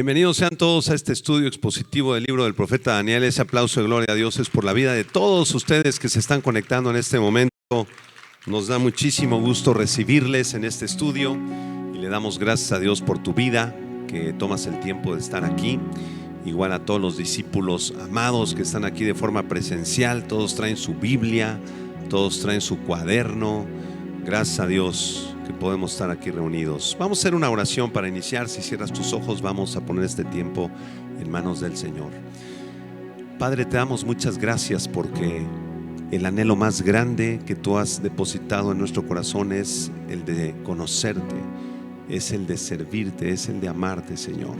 Bienvenidos sean todos a este estudio expositivo del libro del profeta Daniel. Ese aplauso de gloria a Dios es por la vida de todos ustedes que se están conectando en este momento. Nos da muchísimo gusto recibirles en este estudio y le damos gracias a Dios por tu vida, que tomas el tiempo de estar aquí. Igual a todos los discípulos amados que están aquí de forma presencial. Todos traen su Biblia, todos traen su cuaderno. Gracias a Dios que podemos estar aquí reunidos. Vamos a hacer una oración para iniciar. Si cierras tus ojos, vamos a poner este tiempo en manos del Señor. Padre, te damos muchas gracias porque el anhelo más grande que tú has depositado en nuestro corazón es el de conocerte, es el de servirte, es el de amarte, Señor.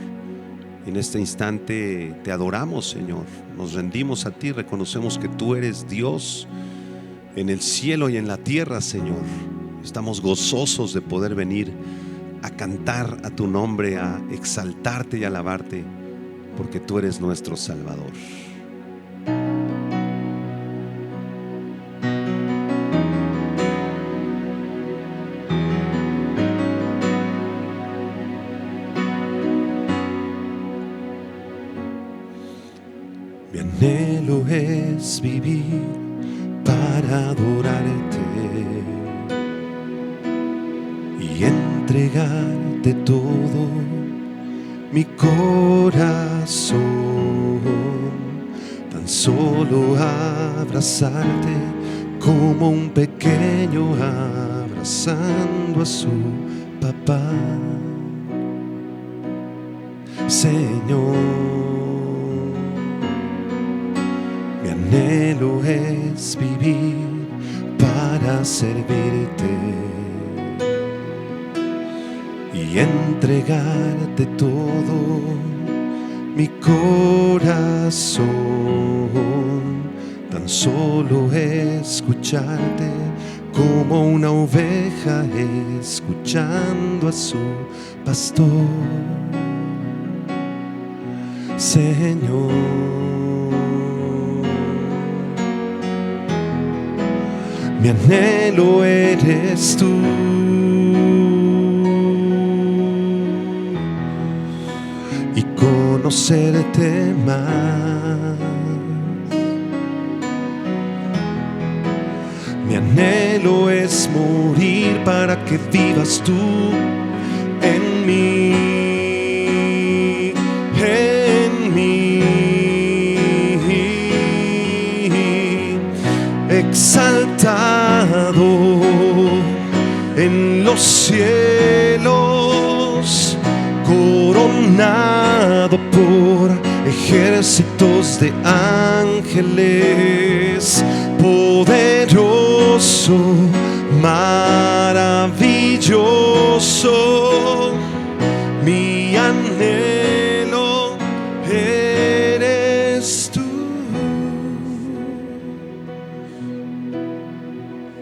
En este instante te adoramos, Señor. Nos rendimos a ti, reconocemos que tú eres Dios en el cielo y en la tierra, Señor. Estamos gozosos de poder venir a cantar a tu nombre, a exaltarte y alabarte, porque tú eres nuestro Salvador. Mi anhelo es vivir para adorarte y entregarte todo mi corazón, tan solo abrazarte como un pequeño abrazando a su papá. Señor, mi anhelo es vivir para servirte y entregarte todo mi corazón, tan solo escucharte como una oveja escuchando a su pastor. Señor, mi anhelo eres tú. Y conocerte más. Mi anhelo es morir para que vivas tú en mí, exaltado en los cielos, coronado por ejércitos de ángeles, poderoso, maravilloso. Mi anhelo eres tú.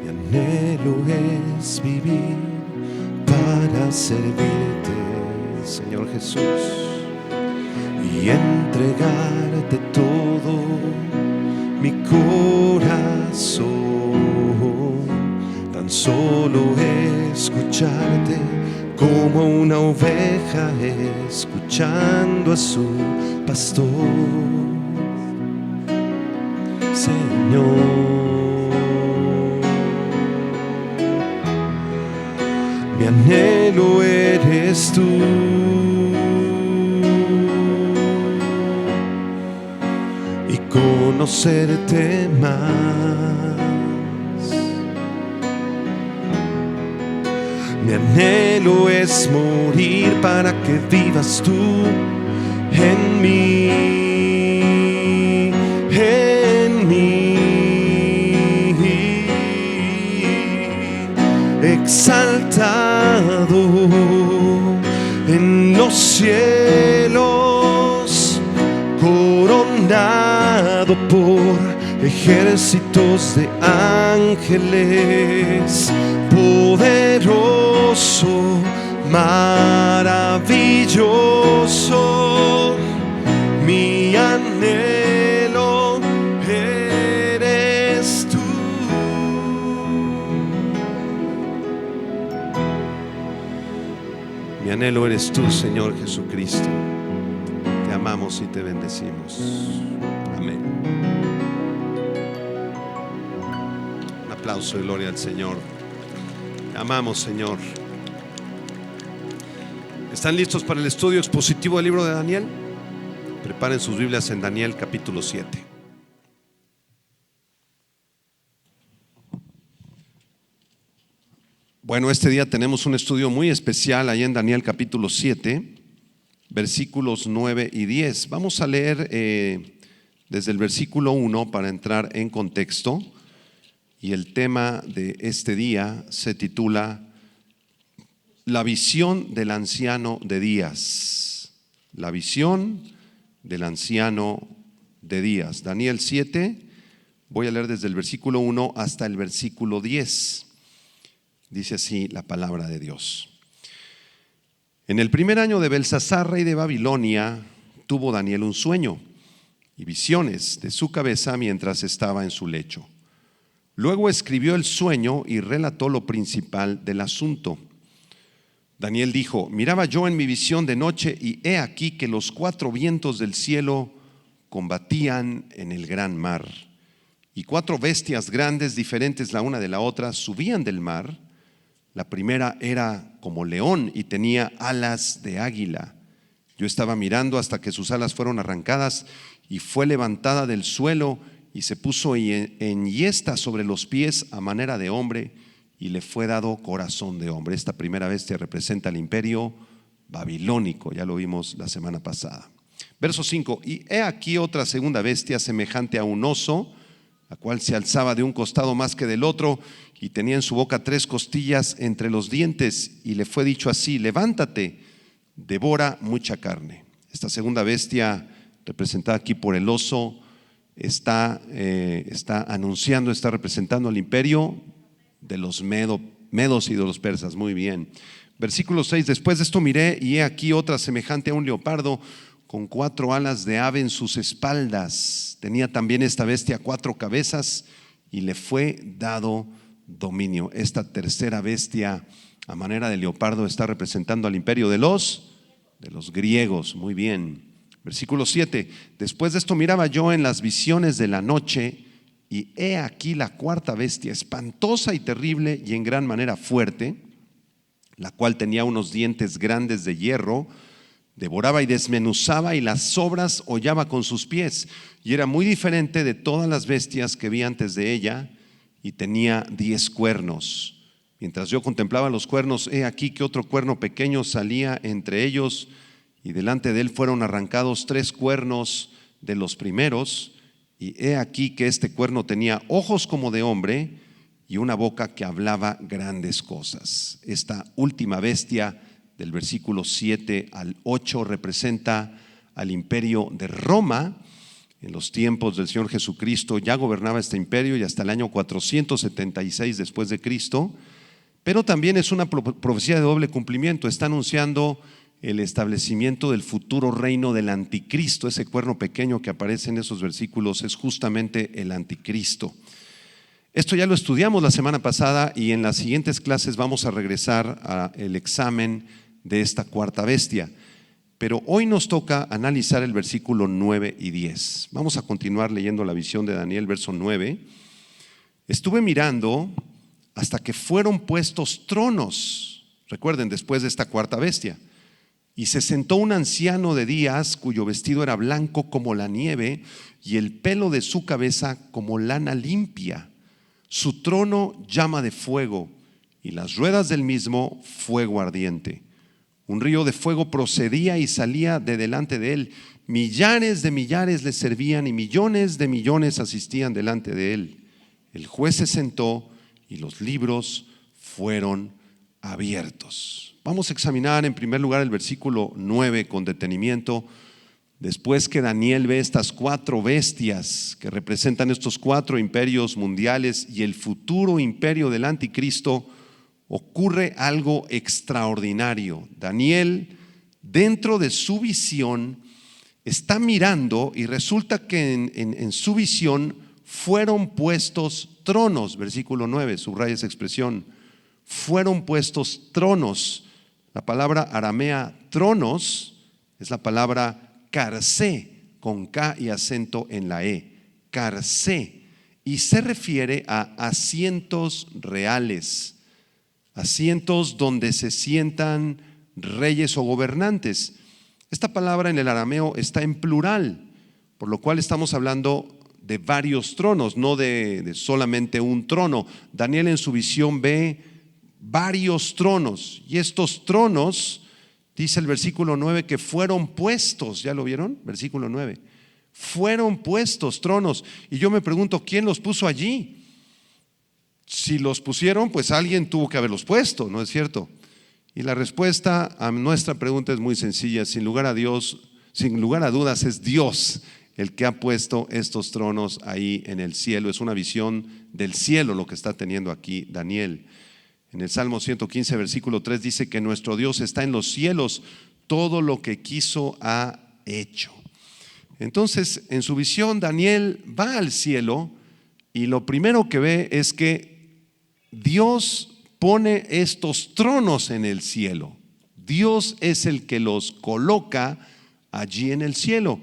Mi anhelo es vivir para servirte, Señor Jesús, y entregarte todo mi corazón, tan solo escucharte como una oveja escuchando a su pastor. Señor, mi anhelo eres tú. Y conocerte más. Mi anhelo es morir para que vivas tú en mí, exaltado en los cielos, coronado por ejércitos de ángeles, poderoso, maravilloso. Mi anhelo eres tú. Mi anhelo eres tú, Señor Jesucristo. amamos y te bendecimos. Amén. Un aplauso de gloria al Señor. Te amamos, Señor. ¿Están listos para el estudio expositivo del libro de Daniel? Preparen sus Biblias en Daniel capítulo 7. Bueno, este día tenemos un estudio muy especial ahí en Daniel capítulo 7, versículos 9 y 10. Vamos a leer desde el versículo 1 para entrar en contexto. Y el tema de este día se titula La visión del anciano de días. La visión del anciano de días. Daniel 7, voy a leer desde el versículo 1 hasta el versículo 10. Dice así la palabra de Dios. En el primer año de Belsasar, rey de Babilonia, tuvo Daniel un sueño y visiones de su cabeza mientras estaba en su lecho. Luego escribió el sueño y relató lo principal del asunto. Daniel dijo: miraba yo en mi visión de noche y he aquí que los 4 vientos del cielo combatían en el gran mar. Y 4 bestias grandes, diferentes la una de la otra, subían del mar. La primera era como león y tenía alas de águila. Yo estaba mirando hasta que sus alas fueron arrancadas y fue levantada del suelo y se puso enhiesta sobre los pies a manera de hombre y le fue dado corazón de hombre. Esta primera bestia representa el imperio babilónico, ya lo vimos la semana pasada. Verso 5: y he aquí otra segunda bestia semejante a un oso, la cual se alzaba de un costado más que del otro y tenía en su boca 3 costillas entre los dientes, y le fue dicho así: levántate, devora mucha carne. Esta segunda bestia, representada aquí por el oso, está anunciando, está representando al imperio de los medos y de los persas. Muy bien. Versículo 6: después de esto miré y he aquí otra semejante a un leopardo, con 4 alas de ave en sus espaldas. Tenía también esta bestia 4 cabezas y le fue dado dominio. Esta tercera bestia, a manera de leopardo, está representando al imperio de los griegos. Muy bien. Versículo 7: después de esto miraba yo en las visiones de la noche y he aquí la 4ª bestia, espantosa y terrible y en gran manera fuerte, la cual tenía unos dientes grandes de hierro, devoraba y desmenuzaba y las sobras hollaba con sus pies, y era muy diferente de todas las bestias que vi antes de ella, y tenía 10 cuernos. Mientras yo contemplaba los cuernos, he aquí que otro cuerno pequeño salía entre ellos, y delante de él fueron arrancados 3 cuernos de los primeros, y he aquí que este cuerno tenía ojos como de hombre y una boca que hablaba grandes cosas. Esta última bestia, del versículo 7 al 8, representa al imperio de Roma. En los tiempos del Señor Jesucristo ya gobernaba este imperio, y hasta el año 476 después de Cristo. Pero también es una profecía de doble cumplimiento. Está anunciando el establecimiento del futuro reino del anticristo. Ese cuerno pequeño que aparece en esos versículos es justamente el anticristo. Esto ya lo estudiamos la semana pasada, y en las siguientes clases vamos a regresar al examen de esta 4ª bestia. Pero hoy nos toca analizar el versículo 9 y 10. Vamos a continuar leyendo la visión de Daniel, verso 9. Estuve mirando hasta que fueron puestos tronos. Recuerden, después de esta 4ª bestia. Y se sentó un anciano de días, cuyo vestido era blanco como la nieve, y el pelo de su cabeza como lana limpia. Su trono llama de fuego, y las ruedas del mismo fuego ardiente. Un río de fuego procedía y salía de delante de él. Millares de millares le servían, y millones de millones asistían delante de él. El juez se sentó y los libros fueron abiertos. Vamos a examinar en primer lugar el versículo 9 con detenimiento. Después que Daniel ve estas 4 bestias que representan estos 4 imperios mundiales y el futuro imperio del anticristo, ocurre algo extraordinario. Daniel, dentro de su visión, está mirando, y resulta que en su visión fueron puestos tronos. Versículo 9, subraya esa expresión: fueron puestos tronos. La palabra aramea tronos es la palabra Carsé, con K y acento en la E. Carsé. Y se refiere a asientos reales, asientos donde se sientan reyes o gobernantes. Esta palabra en el arameo está en plural, por lo cual estamos hablando de varios tronos, no de solamente un trono. Daniel en su visión ve varios tronos, y estos tronos, dice el versículo 9, que fueron puestos. ¿Ya lo vieron? Versículo 9. Fueron puestos tronos. Y yo me pregunto, ¿quién los puso allí? Si los pusieron, pues alguien tuvo que haberlos puesto, ¿no es cierto? Y la respuesta a nuestra pregunta es muy sencilla. Sin lugar a dudas, es Dios el que ha puesto estos tronos ahí en el cielo. Es una visión del cielo lo que está teniendo aquí Daniel. En el Salmo 115, versículo 3 dice que nuestro Dios está en los cielos, todo lo que quiso ha hecho. Entonces, en su visión, Daniel va al cielo y lo primero que ve es que Dios pone estos tronos en el cielo. Dios es el que los coloca allí en el cielo.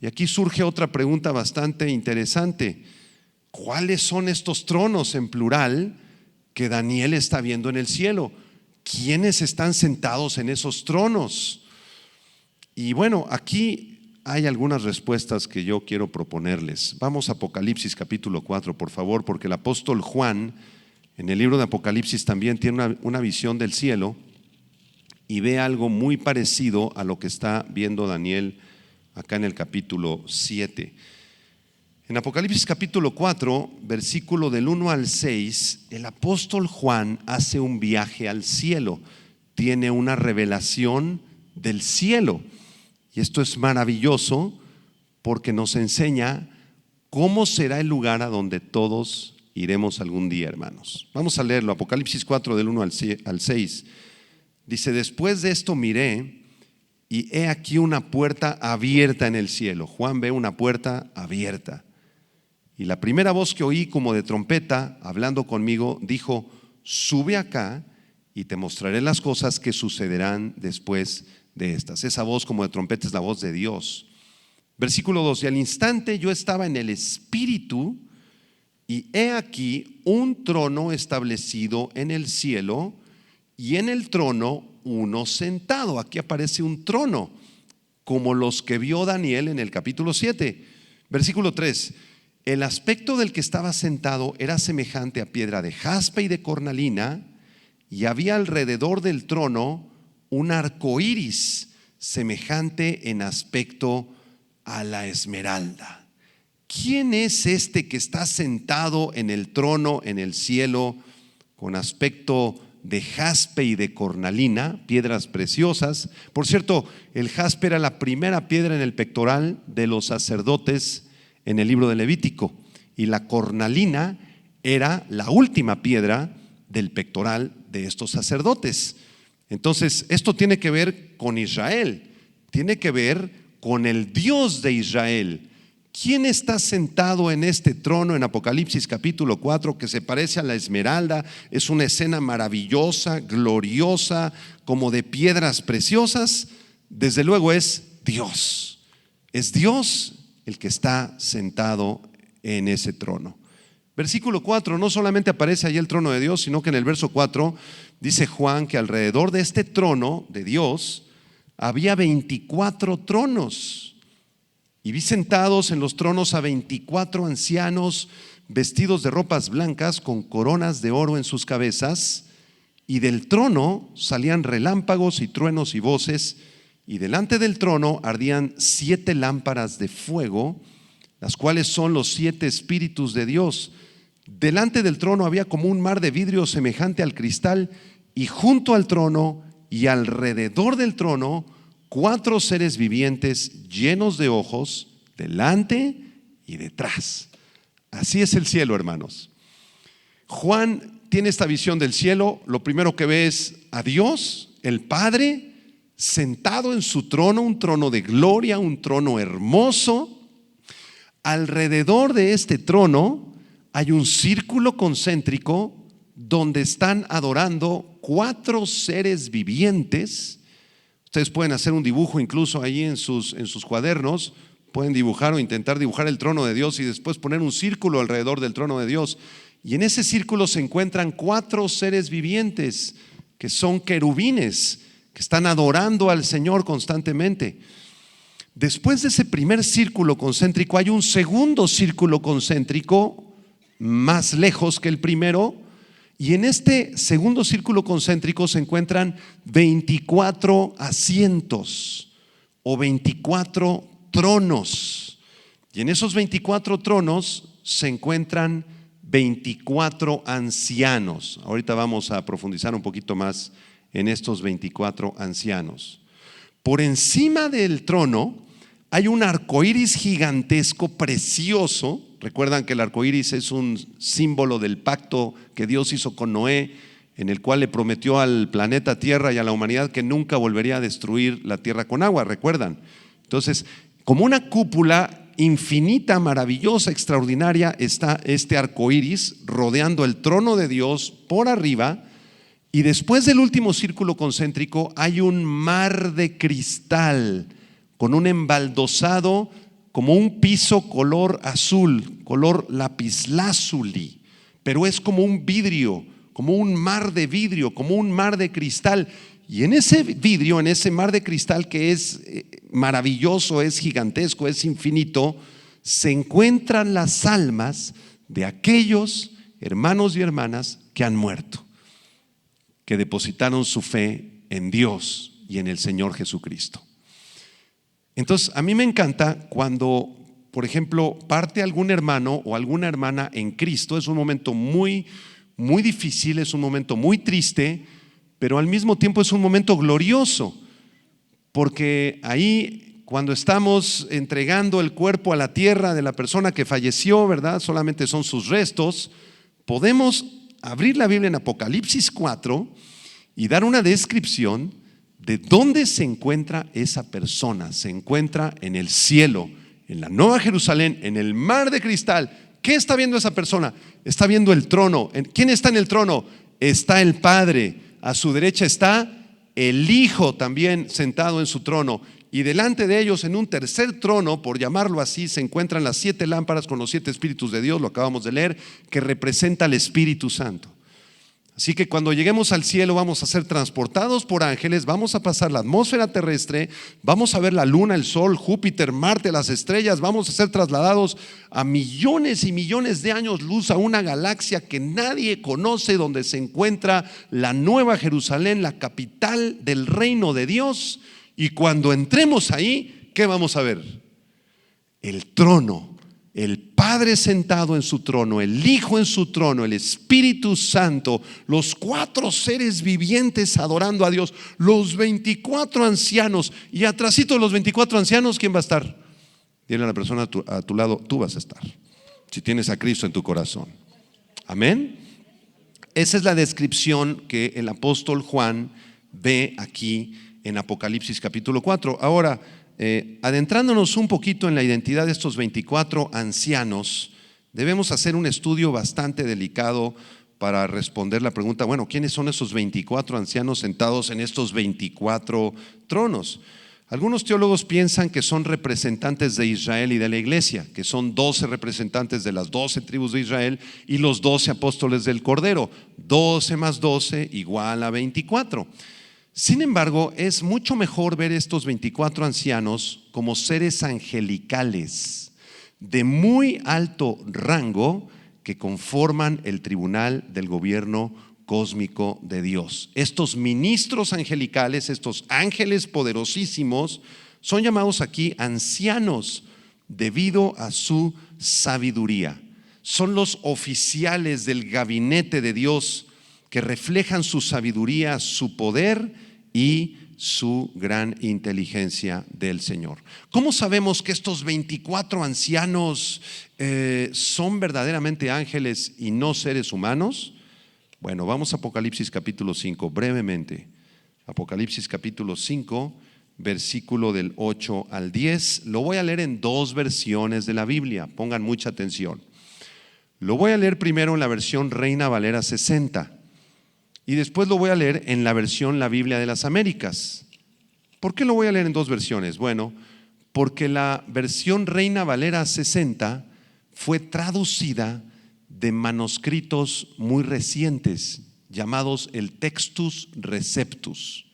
Y aquí surge otra pregunta bastante interesante. ¿Cuáles son estos tronos en plural que Daniel está viendo en el cielo? ¿Quiénes están sentados en esos tronos? Y bueno, aquí hay algunas respuestas que yo quiero proponerles. Vamos a Apocalipsis capítulo 4, por favor, porque el apóstol Juan en el libro de Apocalipsis también tiene una visión del cielo y ve algo muy parecido a lo que está viendo Daniel acá en el capítulo 7. En Apocalipsis capítulo 4, versículo del 1 al 6, el apóstol Juan hace un viaje al cielo, tiene una revelación del cielo. Y esto es maravilloso porque nos enseña cómo será el lugar a donde todos iremos algún día, hermanos. Vamos a leerlo, Apocalipsis 4 del 1 al 6. Dice: después de esto miré y he aquí una puerta abierta en el cielo. Juan ve una puerta abierta. Y la primera voz que oí como de trompeta hablando conmigo dijo: sube acá y te mostraré las cosas que sucederán después de estas. Esa voz como de trompeta es la voz de Dios. Versículo 2: y al instante yo estaba en el Espíritu y he aquí un trono establecido en el cielo y en el trono uno sentado. Aquí aparece un trono como los que vio Daniel en el capítulo 7. Versículo 3: el aspecto del que estaba sentado era semejante a piedra de jaspe y de cornalina, y había alrededor del trono un arco iris semejante en aspecto a la esmeralda. ¿Quién es este que está sentado en el trono en el cielo con aspecto de jaspe y de cornalina, piedras preciosas? Por cierto, el jaspe era la primera piedra en el pectoral de los sacerdotes en el libro de Levítico, y la cornalina era la última piedra del pectoral de estos sacerdotes. Entonces, esto tiene que ver con Israel, tiene que ver con el Dios de Israel. ¿Quién está sentado en este trono en Apocalipsis capítulo 4 que se parece a la esmeralda? Es una escena maravillosa, gloriosa, como de piedras preciosas. Desde luego es Dios. Es Dios el que está sentado en ese trono. Versículo 4, no solamente aparece ahí el trono de Dios, sino que en el verso 4 dice Juan que alrededor de este trono de Dios había 24 tronos. Y vi sentados en los tronos a 24 ancianos vestidos de ropas blancas con coronas de oro en sus cabezas, y del trono salían relámpagos y truenos y voces, y delante del trono ardían 7 lámparas de fuego, las cuales son los 7 espíritus de Dios. Delante del trono había como un mar de vidrio semejante al cristal, y junto al trono y alrededor del trono 4 seres vivientes llenos de ojos, delante y detrás. Así es el cielo, hermanos. Juan tiene esta visión del cielo. Lo primero que ve es a Dios, el Padre, sentado en su trono, un trono de gloria, un trono hermoso. Alrededor de este trono hay un círculo concéntrico donde están adorando 4 seres vivientes. Ustedes pueden hacer un dibujo incluso ahí en sus cuadernos, pueden dibujar o intentar dibujar el trono de Dios y después poner un círculo alrededor del trono de Dios. Y en ese círculo se encuentran 4 seres vivientes que son querubines, que están adorando al Señor constantemente. Después de ese primer círculo concéntrico hay un segundo círculo concéntrico más lejos que el primero, y en este segundo círculo concéntrico se encuentran 24 asientos o 24 tronos, y en esos 24 tronos se encuentran 24 ancianos. Ahorita vamos a profundizar un poquito más en estos 24 ancianos. Por encima del trono hay un arcoíris gigantesco, precioso. Recuerdan que el arcoíris es un símbolo del pacto que Dios hizo con Noé, en el cual le prometió al planeta Tierra y a la humanidad que nunca volvería a destruir la tierra con agua, ¿recuerdan? Entonces, como una cúpula infinita, maravillosa, extraordinaria, está este arcoíris rodeando el trono de Dios por arriba, y después del último círculo concéntrico hay un mar de cristal con un embaldosado como un piso color azul, color lapislázuli, pero es como un vidrio, como un mar de vidrio, como un mar de cristal. Y en ese vidrio, en ese mar de cristal que es maravilloso, es gigantesco, es infinito, se encuentran las almas de aquellos hermanos y hermanas que han muerto, que depositaron su fe en Dios y en el Señor Jesucristo. Entonces, a mí me encanta cuando, por ejemplo, parte algún hermano o alguna hermana en Cristo. Es un momento muy, muy difícil, es un momento muy triste, pero al mismo tiempo es un momento glorioso, porque ahí, cuando estamos entregando el cuerpo a la tierra de la persona que falleció, ¿verdad? Solamente son sus restos. Podemos abrir la Biblia en Apocalipsis 4 y dar una descripción de dónde se encuentra esa persona. Se encuentra en el cielo, en la Nueva Jerusalén, en el mar de cristal. ¿Qué está viendo esa persona? Está viendo el trono. ¿Quién está en el trono? Está el Padre. A su derecha está el Hijo también sentado en su trono. Y delante de ellos, en un tercer trono, por llamarlo así, se encuentran las 7 lámparas con los 7 espíritus de Dios, lo acabamos de leer, que representa al Espíritu Santo. Así que cuando lleguemos al cielo vamos a ser transportados por ángeles, vamos a pasar la atmósfera terrestre, vamos a ver la luna, el sol, Júpiter, Marte, las estrellas, vamos a ser trasladados a millones y millones de años luz a una galaxia que nadie conoce, donde se encuentra la Nueva Jerusalén, la capital del reino de Dios. Y cuando entremos ahí, ¿qué vamos a ver? El trono, el Padre sentado en su trono, el Hijo en su trono, el Espíritu Santo, los 4 seres vivientes adorando a Dios, los 24 ancianos, y atrasito de los 24 ancianos, ¿quién va a estar? Dile a la persona a tu lado, tú vas a estar, si tienes a Cristo en tu corazón. Amén. Esa es la descripción que el apóstol Juan ve aquí en Apocalipsis capítulo 4. Ahora, adentrándonos un poquito en la identidad de estos 24 ancianos, debemos hacer un estudio bastante delicado para responder la pregunta, bueno, ¿quiénes son esos 24 ancianos sentados en estos 24 tronos? Algunos teólogos piensan que son representantes de Israel y de la iglesia, que son 12 representantes de las 12 tribus de Israel y los 12 apóstoles del Cordero. 12 más 12 igual a 24. Sin embargo, es mucho mejor ver estos 24 ancianos como seres angelicales de muy alto rango que conforman el tribunal del gobierno cósmico de Dios. Estos ministros angelicales, estos ángeles poderosísimos, son llamados aquí ancianos debido a su sabiduría. Son los oficiales del gabinete de Dios que reflejan su sabiduría, su poder y su gran inteligencia del Señor. ¿Cómo sabemos que estos 24 ancianos son verdaderamente ángeles y no seres humanos? Bueno, vamos a Apocalipsis capítulo 5 brevemente. Apocalipsis capítulo 5, versículo del 8 al 10. Lo voy a leer en 2 versiones de la Biblia, pongan mucha atención. Lo voy a leer primero en la versión Reina Valera 60 y después lo voy a leer en la versión La Biblia de las Américas. ¿Por qué lo voy a leer en dos versiones? Bueno, porque la versión Reina Valera 60 fue traducida de manuscritos muy recientes llamados el Textus Receptus.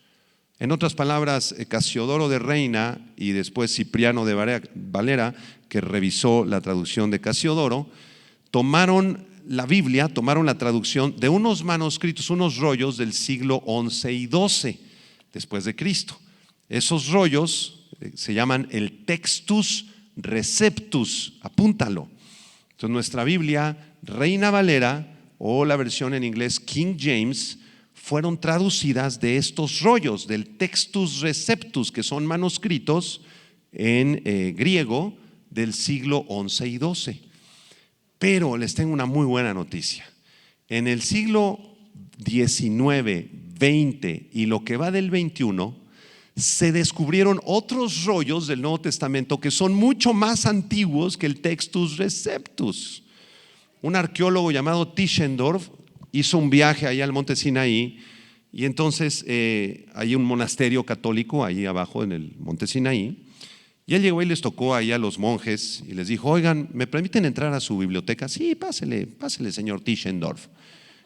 En otras palabras, Casiodoro de Reina y después Cipriano de Valera, que revisó la traducción de Casiodoro, tomaron la Biblia, tomaron la traducción de unos manuscritos, unos rollos del siglo XI y XII después de Cristo. Esos rollos se llaman el Textus Receptus, apúntalo. Entonces nuestra Biblia, Reina Valera o la versión en inglés King James, fueron traducidas de estos rollos, del Textus Receptus, que son manuscritos en griego del siglo XI y XII. Pero les tengo una muy buena noticia. En el siglo XIX, XX y lo que va del XXI, se descubrieron otros rollos del Nuevo Testamento que son mucho más antiguos que el Textus Receptus. Un arqueólogo llamado Tischendorf hizo un viaje allá al monte Sinaí y entonces hay un monasterio católico ahí abajo en el monte Sinaí. Y él llegó y les tocó ahí a los monjes y les dijo: oigan, ¿me permiten entrar a su biblioteca? Sí, pásele, señor Tischendorf.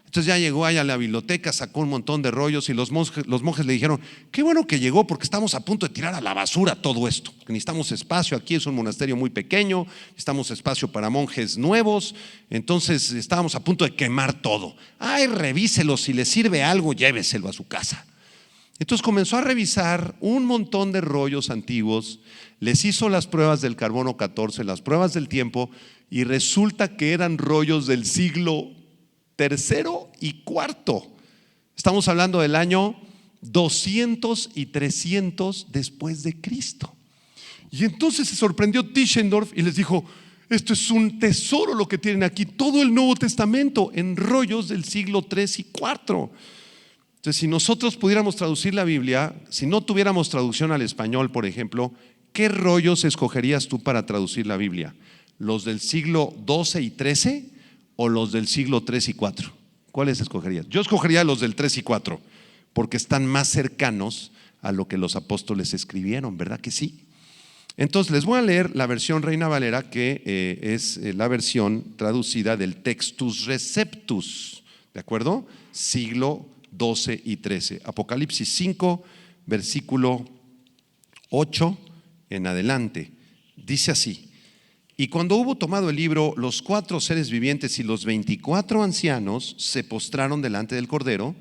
Entonces ya llegó ahí a la biblioteca, sacó un montón de rollos y los monjes le dijeron: qué bueno que llegó, porque estamos a punto de tirar a la basura todo esto. Necesitamos espacio, aquí es un monasterio muy pequeño, necesitamos espacio para monjes nuevos, entonces estábamos a punto de quemar todo. Ay, revíselo, si le sirve algo, lléveselo a su casa. Entonces comenzó a revisar un montón de rollos antiguos, les hizo las pruebas del carbono 14, las pruebas del tiempo, y resulta que eran rollos del siglo tercero y cuarto. Estamos hablando del año 200 y 300 después de Cristo. Y entonces se sorprendió Tischendorf y les dijo: esto es un tesoro lo que tienen aquí, todo el Nuevo Testamento en rollos del siglo 3 y 4. Entonces, si nosotros pudiéramos traducir la Biblia, si no tuviéramos traducción al español, por ejemplo, ¿qué rollos escogerías tú para traducir la Biblia? ¿Los del siglo 12 y 13 o los del siglo 3 y 4? ¿Cuáles escogerías? Yo escogería los del 3 y 4 porque están más cercanos a lo que los apóstoles escribieron, ¿verdad que sí? Entonces les voy a leer la versión Reina Valera, que es la versión traducida del Textus Receptus, ¿de acuerdo? Siglo 12 y 13. Apocalipsis 5, versículo 8 en adelante. Dice así: y cuando hubo tomado el libro, los 4 seres vivientes y los 24 ancianos se postraron delante del Cordero.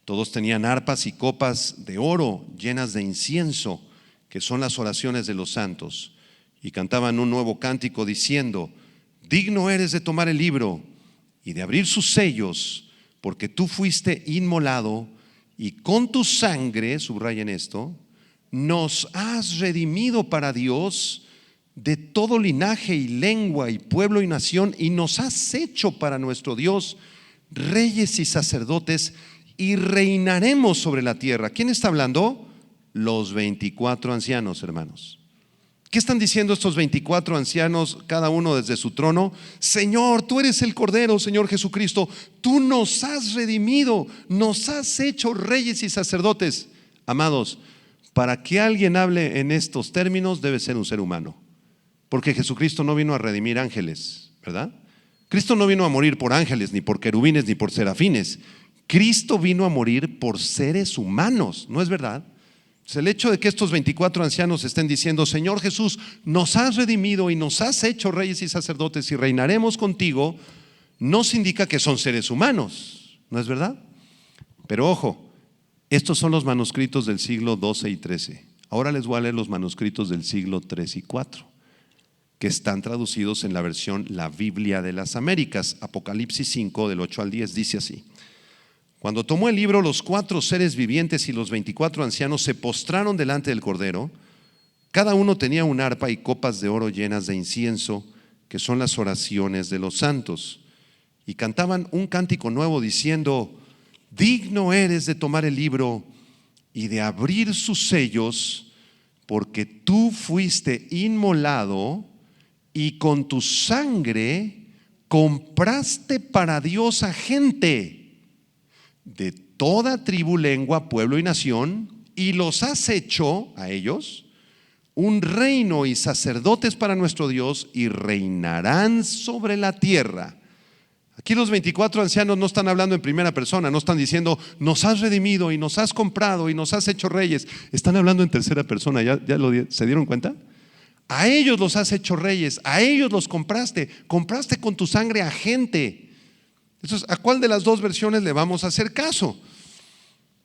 Todos tenían arpas y copas de oro llenas de incienso, que son las oraciones de los santos, y cantaban un nuevo cántico diciendo: digno eres de tomar el libro y de abrir sus sellos, porque tú fuiste inmolado y con tu sangre, subrayen esto, nos has redimido para Dios de todo linaje y lengua y pueblo y nación, y nos has hecho para nuestro Dios reyes y sacerdotes, y reinaremos sobre la tierra. ¿Quién está hablando? Los 24 ancianos, hermanos. ¿Qué están diciendo estos 24 ancianos, cada uno desde su trono? Señor, tú eres el Cordero, Señor Jesucristo, tú nos has redimido, nos has hecho reyes y sacerdotes. Amados, para que alguien hable en estos términos debe ser un ser humano, porque Jesucristo no vino a redimir ángeles, ¿verdad? Cristo no vino a morir por ángeles, ni por querubines, ni por serafines. Cristo vino a morir por seres humanos, ¿no es verdad? El hecho de que estos 24 ancianos estén diciendo: Señor Jesús, nos has redimido y nos has hecho reyes y sacerdotes y reinaremos contigo, nos indica que son seres humanos, ¿no es verdad? Pero ojo, estos son los manuscritos del siglo 12 y 13. Ahora les voy a leer los manuscritos del siglo 3 y 4, que están traducidos en la versión La Biblia de las Américas. Apocalipsis 5, del 8 al 10, dice así: cuando tomó el libro, los 4 seres vivientes y los 24 ancianos se postraron delante del Cordero. Cada uno tenía un arpa y copas de oro llenas de incienso, que son las oraciones de los santos. Y cantaban un cántico nuevo diciendo: digno eres de tomar el libro y de abrir sus sellos, porque tú fuiste inmolado y con tu sangre compraste para Dios a gente de toda tribu, lengua, pueblo y nación, y los has hecho a ellos un reino y sacerdotes para nuestro Dios y reinarán sobre la tierra. Aquí los 24 ancianos no están hablando en primera persona, no están diciendo nos has redimido y nos has comprado y nos has hecho reyes. Están hablando en tercera persona. ¿Se dieron cuenta? A ellos los has hecho reyes, a ellos los compraste con tu sangre a gente. Entonces, ¿a cuál de las dos versiones le vamos a hacer caso?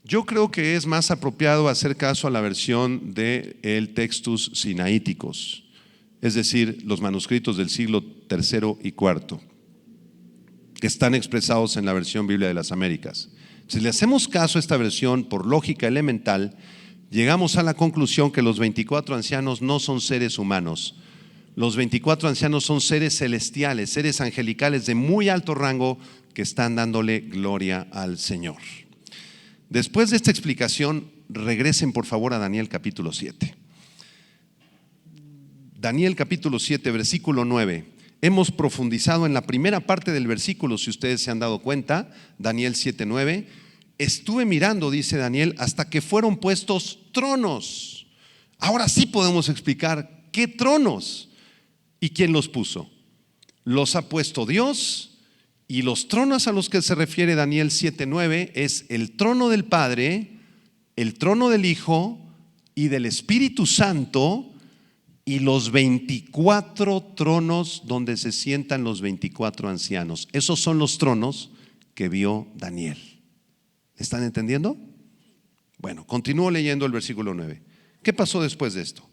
Yo creo que es más apropiado hacer caso a la versión del Textus Sinaiticus, es decir, los manuscritos del siglo III y IV, que están expresados en la versión Biblia de las Américas. Si le hacemos caso a esta versión por lógica elemental, llegamos a la conclusión que los 24 ancianos no son seres humanos. Los 24 ancianos son seres celestiales, seres angelicales de muy alto rango que están dándole gloria al Señor. Después de esta explicación, regresen por favor a Daniel capítulo 7. Daniel capítulo 7, versículo 9. Hemos profundizado en la primera parte del versículo, si ustedes se han dado cuenta, Daniel 7:9. Estuve mirando, dice Daniel, hasta que fueron puestos tronos. Ahora sí podemos explicar qué tronos y quién los puso. Los ha puesto Dios, y los tronos a los que se refiere Daniel 7:9 es el trono del Padre, el trono del Hijo y del Espíritu Santo, y los 24 tronos donde se sientan los 24 ancianos. Esos son los tronos que vio Daniel. ¿Están entendiendo? Bueno, continúo leyendo el versículo 9. ¿Qué pasó después de esto?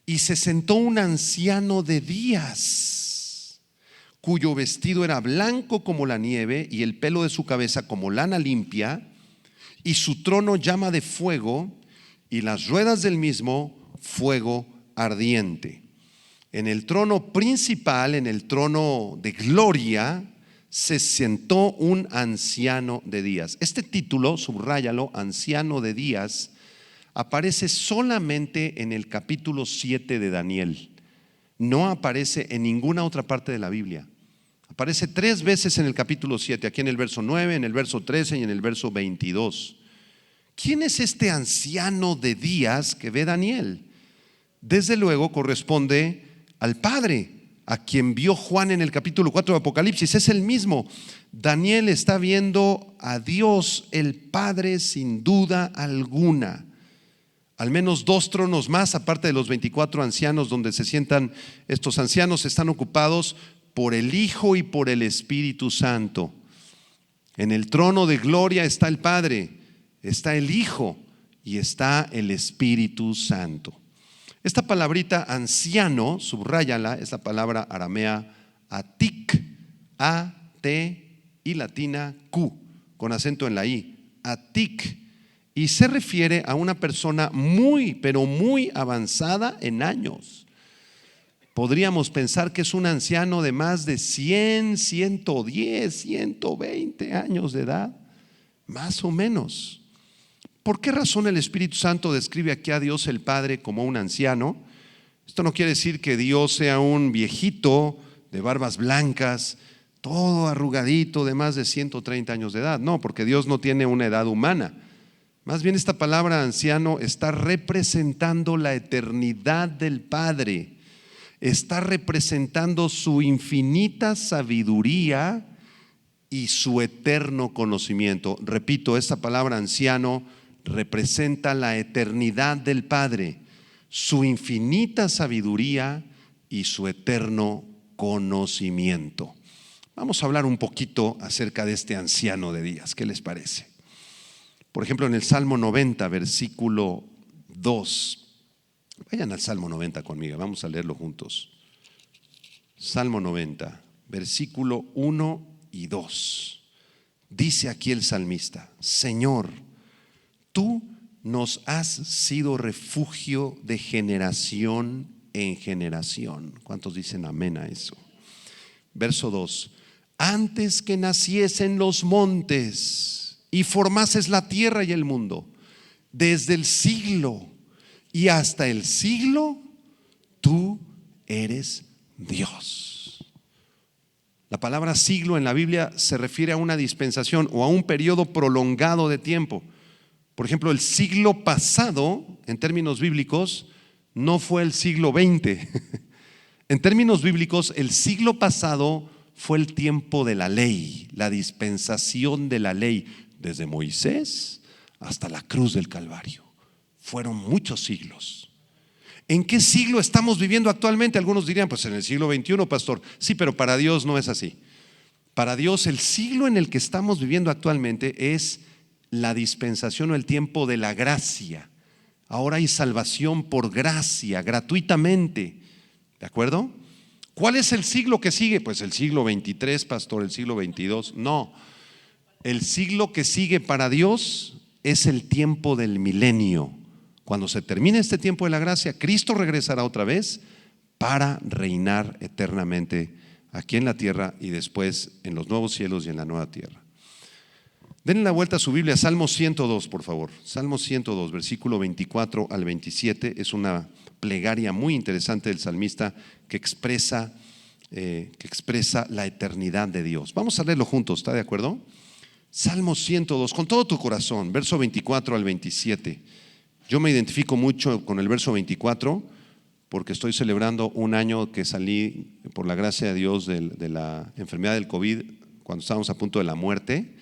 Y se sentó un anciano de días, cuyo vestido era blanco como la nieve y el pelo de su cabeza como lana limpia, y su trono llama de fuego y las ruedas del mismo fuego ardiente. En el trono principal, en el trono de gloria, se sentó un anciano de días. Este título, subráyalo, anciano de días, aparece solamente en el capítulo 7 de Daniel. No aparece en ninguna otra parte de la Biblia. Aparece 3 veces en el capítulo 7, aquí en el verso 9, en el verso 13 y en el verso 22. ¿Quién es este anciano de días que ve Daniel? Desde luego corresponde al Padre, a quien vio Juan en el capítulo 4 de Apocalipsis. Es el mismo. Daniel está viendo a Dios el Padre sin duda alguna. Al menos 2 tronos más, aparte de los 24 ancianos donde se sientan estos ancianos, están ocupados por el Hijo y por el Espíritu Santo. En el trono de gloria está el Padre, está el Hijo y está el Espíritu Santo. Esta palabrita anciano, subráyala, es la palabra aramea atik, A-T y latina Q, con acento en la I, atik, y se refiere a una persona muy, pero muy avanzada en años. Podríamos pensar que es un anciano de más de 100, 110, 120 años de edad, más o menos. ¿Por qué razón el Espíritu Santo describe aquí a Dios el Padre como un anciano? Esto no quiere decir que Dios sea un viejito de barbas blancas, todo arrugadito de más de 130 años de edad. No, porque Dios no tiene una edad humana. Más bien esta palabra anciano está representando la eternidad del Padre. Está representando su infinita sabiduría y su eterno conocimiento. Repito, esta palabra anciano representa la eternidad del Padre, su infinita sabiduría y su eterno conocimiento. Vamos a hablar un poquito acerca de este anciano de días. ¿Qué les parece? Por ejemplo, en el Salmo 90, versículo 2. Vayan al Salmo 90 conmigo, vamos a leerlo juntos. Salmo 90, versículo 1 y 2. Dice aquí el salmista: Señor, tú nos has sido refugio de generación en generación. ¿Cuántos dicen amén a eso? Verso 2. Antes que naciesen los montes y formases la tierra y el mundo, desde el siglo y hasta el siglo, tú eres Dios. La palabra siglo en la Biblia se refiere a una dispensación o a un periodo prolongado de tiempo. Por ejemplo, el siglo pasado, en términos bíblicos, no fue el siglo XX. En términos bíblicos, el siglo pasado fue el tiempo de la ley, la dispensación de la ley, desde Moisés hasta la cruz del Calvario. Fueron muchos siglos. ¿En qué siglo estamos viviendo actualmente? Algunos dirían, pues en el siglo XXI, pastor. Sí, pero para Dios no es así. Para Dios el siglo en el que estamos viviendo actualmente es la dispensación o el tiempo de la gracia. Ahora hay salvación por gracia, gratuitamente. ¿De acuerdo? ¿Cuál es el siglo que sigue? Pues el siglo 23, pastor, el siglo 22. No, el siglo que sigue para Dios es el tiempo del milenio. Cuando se termine este tiempo de la gracia, Cristo regresará otra vez para reinar eternamente aquí en la tierra y después en los nuevos cielos y en la nueva tierra. Denle la vuelta a su Biblia, Salmo 102, por favor. Salmo 102, versículo 24 al 27. Es una plegaria muy interesante del salmista que expresa la eternidad de Dios. Vamos a leerlo juntos, ¿está de acuerdo? Salmo 102, con todo tu corazón, verso 24 al 27. Yo me identifico mucho con el verso 24 porque estoy celebrando un año que salí por la gracia de Dios de la enfermedad del COVID cuando estábamos a punto de la muerte.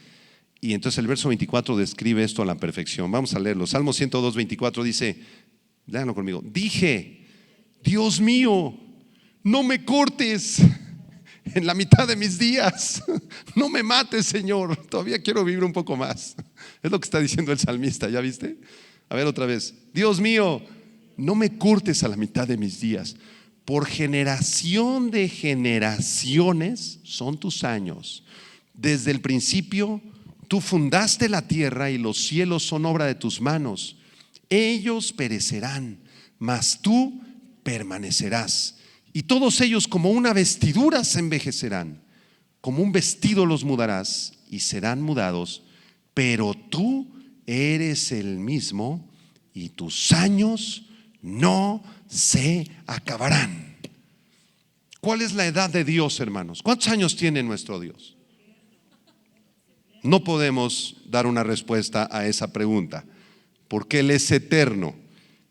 Y entonces el verso 24 describe esto a la perfección. Vamos a leerlo. Salmo 102, 24 dice, léanlo conmigo. Dije, Dios mío, no me cortes en la mitad de mis días. No me mates, Señor. Todavía quiero vivir un poco más. Es lo que está diciendo el salmista, ¿ya viste? A ver otra vez. Dios mío, no me cortes a la mitad de mis días. Por generación de generaciones son tus años. Desde el principio tú fundaste la tierra y los cielos son obra de tus manos. Ellos perecerán, mas tú permanecerás. Y todos ellos como una vestidura se envejecerán. Como un vestido los mudarás y serán mudados. Pero tú eres el mismo y tus años no se acabarán. ¿Cuál es la edad de Dios, hermanos? ¿Cuántos años tiene nuestro Dios? No podemos dar una respuesta a esa pregunta, porque Él es eterno.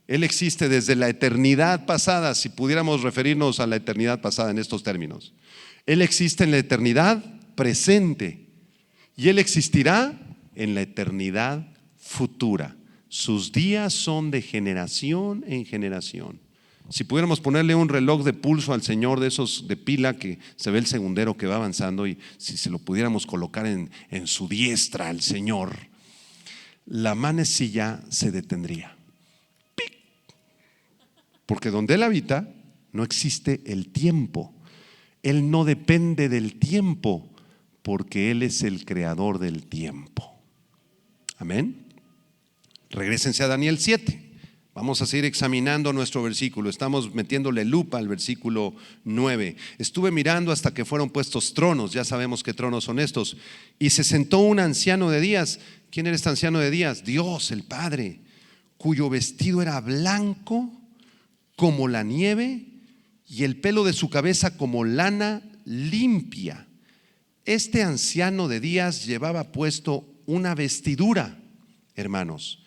Él existe desde la eternidad pasada, si pudiéramos referirnos a la eternidad pasada en estos términos. Él existe en la eternidad presente y Él existirá en la eternidad futura. Sus días son de generación en generación. Si pudiéramos ponerle un reloj de pulso al Señor de esos de pila que se ve el segundero que va avanzando, y si se lo pudiéramos colocar en su diestra al Señor, la manecilla se detendría. ¡Pic! Porque donde Él habita no existe el tiempo. Él no depende del tiempo porque Él es el creador del tiempo. Amén. Regrésense a Daniel 7. Vamos a seguir examinando nuestro versículo. Estamos metiéndole lupa al versículo 9. Estuve mirando hasta que fueron puestos tronos. Ya sabemos qué tronos son estos. Y se sentó un anciano de días. ¿Quién era este anciano de días? Dios, el Padre, cuyo vestido era blanco como la nieve y el pelo de su cabeza como lana limpia. Este anciano de días llevaba puesto una vestidura, hermanos.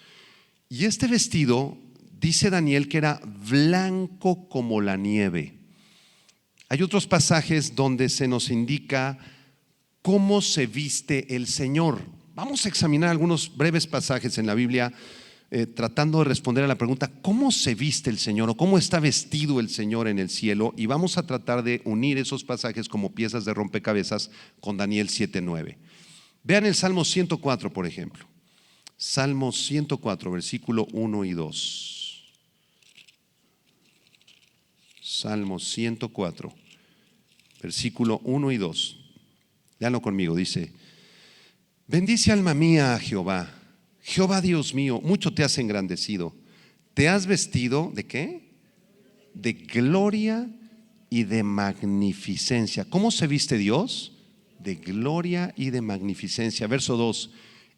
Y este vestido, dice Daniel, que era blanco como la nieve. Hay otros pasajes donde se nos indica cómo se viste el Señor. Vamos a examinar algunos breves pasajes en la Biblia tratando de responder a la pregunta ¿cómo se viste el Señor o cómo está vestido el Señor en el cielo? Y vamos a tratar de unir esos pasajes como piezas de rompecabezas con Daniel 7:9. Vean el Salmo 104, por ejemplo. Salmo 104, versículo 1 y 2. Salmo 104, versículo 1 y 2. Léanlo conmigo, dice: bendice alma mía a Jehová. Jehová Dios mío, mucho te has engrandecido. Te has vestido ¿de qué? De gloria y de magnificencia. ¿Cómo se viste Dios? De gloria y de magnificencia. Verso 2.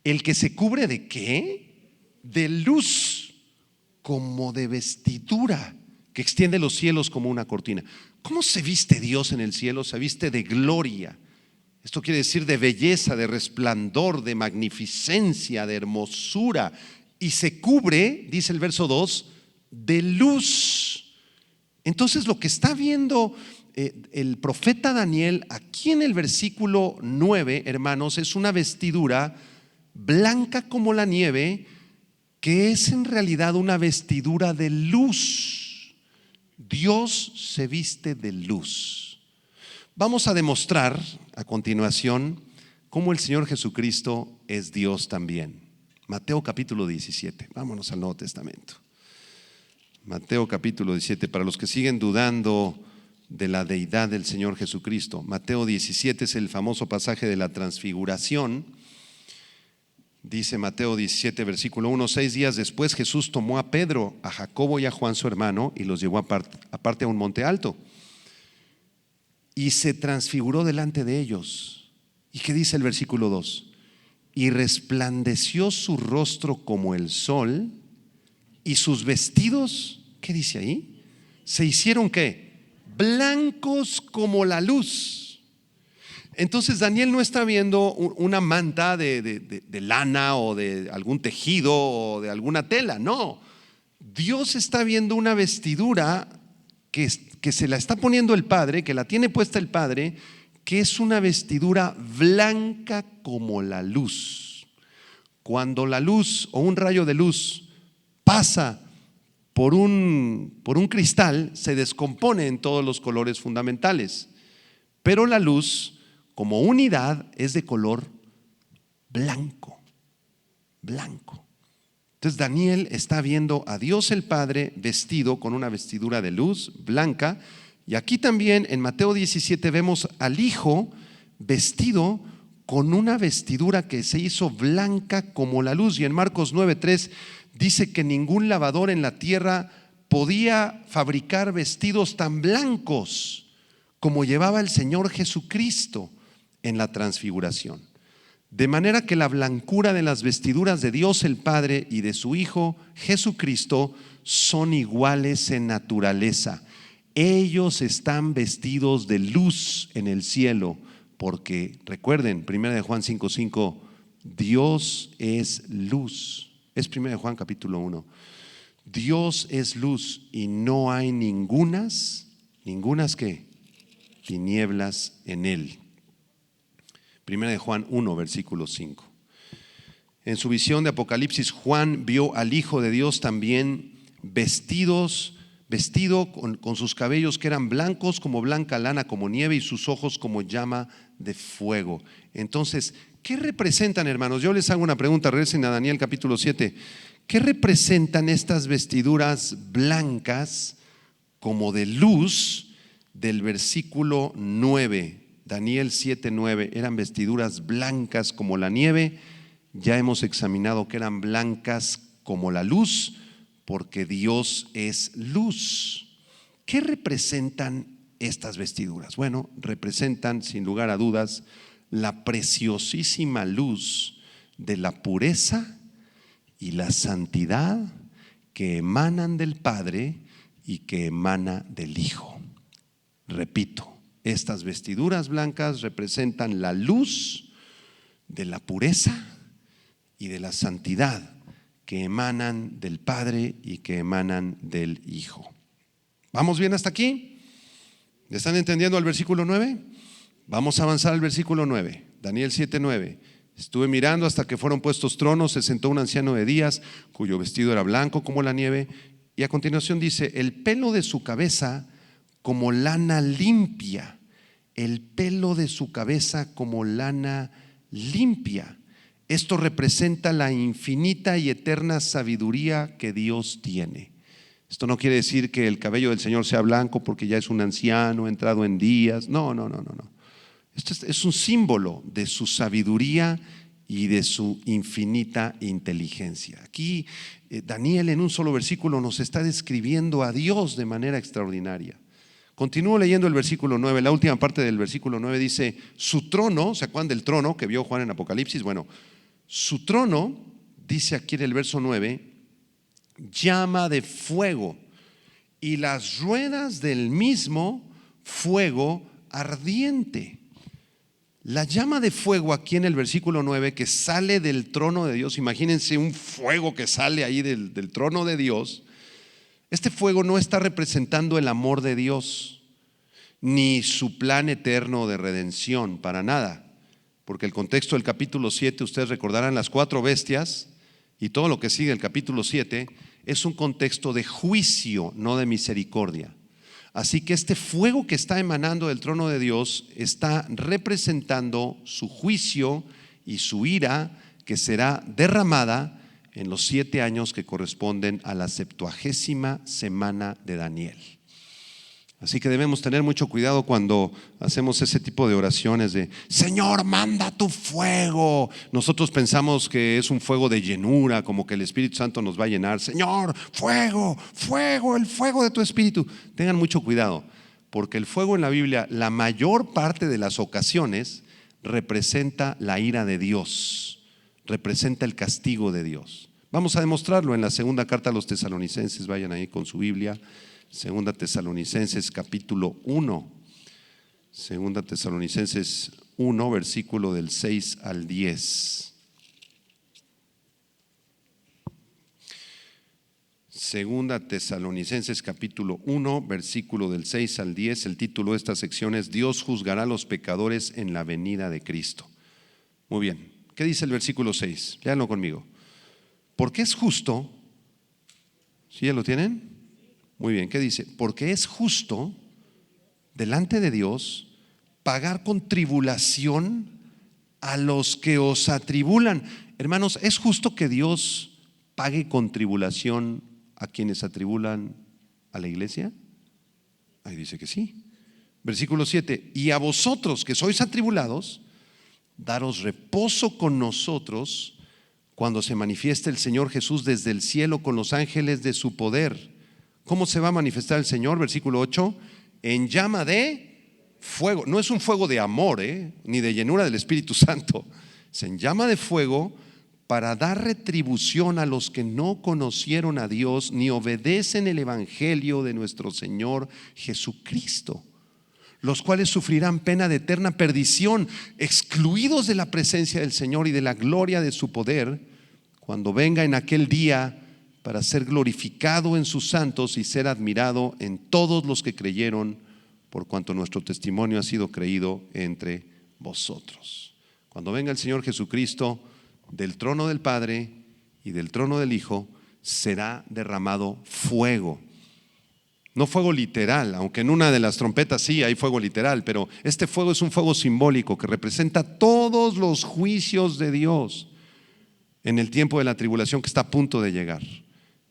El que se cubre ¿de qué? De luz, como de vestidura, que extiende los cielos como una cortina. ¿Cómo se viste Dios en el cielo? Se viste de gloria. Esto quiere decir de belleza, de resplandor, de magnificencia, de hermosura y se cubre, dice el verso 2, de luz. Entonces lo que está viendo el profeta Daniel aquí en el versículo 9, hermanos, es una vestidura blanca como la nieve, que es en realidad una vestidura de luz. Dios se viste de luz. Vamos a demostrar a continuación cómo el Señor Jesucristo es Dios también. Mateo capítulo 17, vámonos al Nuevo Testamento. Mateo capítulo 17, para los que siguen dudando de la deidad del Señor Jesucristo. Mateo 17 es el famoso pasaje de la transfiguración. Dice Mateo 17, versículo 1: 6 días después Jesús tomó a Pedro, a Jacobo y a Juan su hermano y los llevó aparte a un monte alto y se transfiguró delante de ellos. ¿Y qué dice el versículo 2? Y resplandeció su rostro como el sol y sus vestidos, ¿qué dice ahí? Se hicieron ¿qué? Blancos como la luz. Entonces Daniel no está viendo una manta de lana o de algún tejido o de alguna tela, no. Dios está viendo una vestidura que se la está poniendo el Padre, que la tiene puesta el Padre, que es una vestidura blanca como la luz. Cuando la luz o un rayo de luz pasa por un cristal, se descompone en todos los colores fundamentales, pero la luz como unidad es de color blanco, blanco. Entonces Daniel está viendo a Dios el Padre vestido con una vestidura de luz blanca, y aquí también en Mateo 17 vemos al Hijo vestido con una vestidura que se hizo blanca como la luz, y en Marcos 9:3 dice que ningún lavador en la tierra podía fabricar vestidos tan blancos como llevaba el Señor Jesucristo en la transfiguración. De manera que la blancura de las vestiduras de Dios el Padre y de su Hijo Jesucristo son iguales en naturaleza. Ellos están vestidos de luz en el cielo, porque recuerden, 1 Juan 5:5, Dios es luz. Es 1 Juan capítulo 1. Dios es luz y no hay ningunas ¿qué? Tinieblas en él. 1 Juan 1, versículo 5. En su visión de Apocalipsis, Juan vio al Hijo de Dios también vestido con sus cabellos que eran blancos como blanca lana, como nieve, y sus ojos como llama de fuego. Entonces, ¿qué representan, hermanos? Yo les hago una pregunta, regresen a Daniel capítulo 7. ¿Qué representan estas vestiduras blancas como de luz del versículo 9? Daniel 7:9, eran vestiduras blancas como la nieve. Ya hemos examinado que eran blancas como la luz, porque Dios es luz. ¿Qué representan estas vestiduras? Bueno, representan sin lugar a dudas la preciosísima luz de la pureza y la santidad que emanan del Padre y que emana del Hijo. Repito, estas vestiduras blancas representan la luz de la pureza y de la santidad que emanan del Padre y que emanan del Hijo. ¿Vamos bien hasta aquí? ¿Están entendiendo el versículo 9? Vamos a avanzar al versículo 9, Daniel 7:9. Estuve mirando hasta que fueron puestos tronos, se sentó un anciano de días, cuyo vestido era blanco como la nieve, y a continuación dice: el pelo de su cabeza como lana limpia. El pelo de su cabeza como lana limpia. Esto representa la infinita y eterna sabiduría que Dios tiene. Esto no quiere decir que el cabello del Señor sea blanco porque ya es un anciano entrado en días. No. Esto es un símbolo de su sabiduría y de su infinita inteligencia. Aquí Daniel en un solo versículo nos está describiendo a Dios de manera extraordinaria. Continúo leyendo el versículo 9, la última parte del versículo 9 dice: su trono, ¿se acuerdan del trono que vio Juan en Apocalipsis? Bueno, su trono, dice aquí en el verso 9, llama de fuego, y las ruedas del mismo fuego ardiente. La llama de fuego aquí en el versículo 9 que sale del trono de Dios, imagínense un fuego que sale ahí del trono de Dios. Este fuego no está representando el amor de Dios, ni su plan eterno de redención, para nada. Porque el contexto del capítulo 7, ustedes recordarán las 4 bestias y todo lo que sigue el capítulo 7, es un contexto de juicio, no de misericordia. Así que este fuego que está emanando del trono de Dios está representando su juicio y su ira que será derramada en los 7 años que corresponden a la 70ª semana de Daniel. Así que debemos tener mucho cuidado cuando hacemos ese tipo de oraciones de Señor, manda tu fuego. Nosotros pensamos que es un fuego de llenura, como que el Espíritu Santo nos va a llenar. Señor, fuego, fuego, el fuego de tu Espíritu. Tengan mucho cuidado, porque el fuego en la Biblia, la mayor parte de las ocasiones, representa la ira de Dios, representa el castigo de Dios. Vamos a demostrarlo en la segunda carta a los Tesalonicenses. Vayan ahí con su Biblia. Segunda Tesalonicenses capítulo 1. Segunda Tesalonicenses 1, versículo del 6 al 10. Segunda Tesalonicenses capítulo 1, versículo del 6 al 10. El título de esta sección es Dios juzgará a los pecadores en la venida de Cristo. Muy bien, ¿qué dice el versículo 6? Léanlo conmigo. Porque es justo, ¿sí ya lo tienen? Muy bien, ¿qué dice? Porque es justo delante de Dios pagar con tribulación a los que os atribulan. Hermanos, ¿es justo que Dios pague con tribulación a quienes atribulan a la iglesia? Ahí dice que sí. Versículo 7, y a vosotros que sois atribulados, daros reposo con nosotros cuando se manifieste el Señor Jesús desde el cielo con los ángeles de su poder. ¿Cómo se va a manifestar el Señor? Versículo 8, en llama de fuego. No es un fuego de amor, ni de llenura del Espíritu Santo. Es en llama de fuego para dar retribución a los que no conocieron a Dios ni obedecen el evangelio de nuestro Señor Jesucristo, los cuales sufrirán pena de eterna perdición, excluidos de la presencia del Señor y de la gloria de su poder, cuando venga en aquel día para ser glorificado en sus santos y ser admirado en todos los que creyeron, por cuanto nuestro testimonio ha sido creído entre vosotros. Cuando venga el Señor Jesucristo, del trono del Padre y del trono del Hijo será derramado fuego. No fuego literal, aunque en una de las trompetas sí hay fuego literal, pero este fuego es un fuego simbólico que representa todos los juicios de Dios en el tiempo de la tribulación que está a punto de llegar.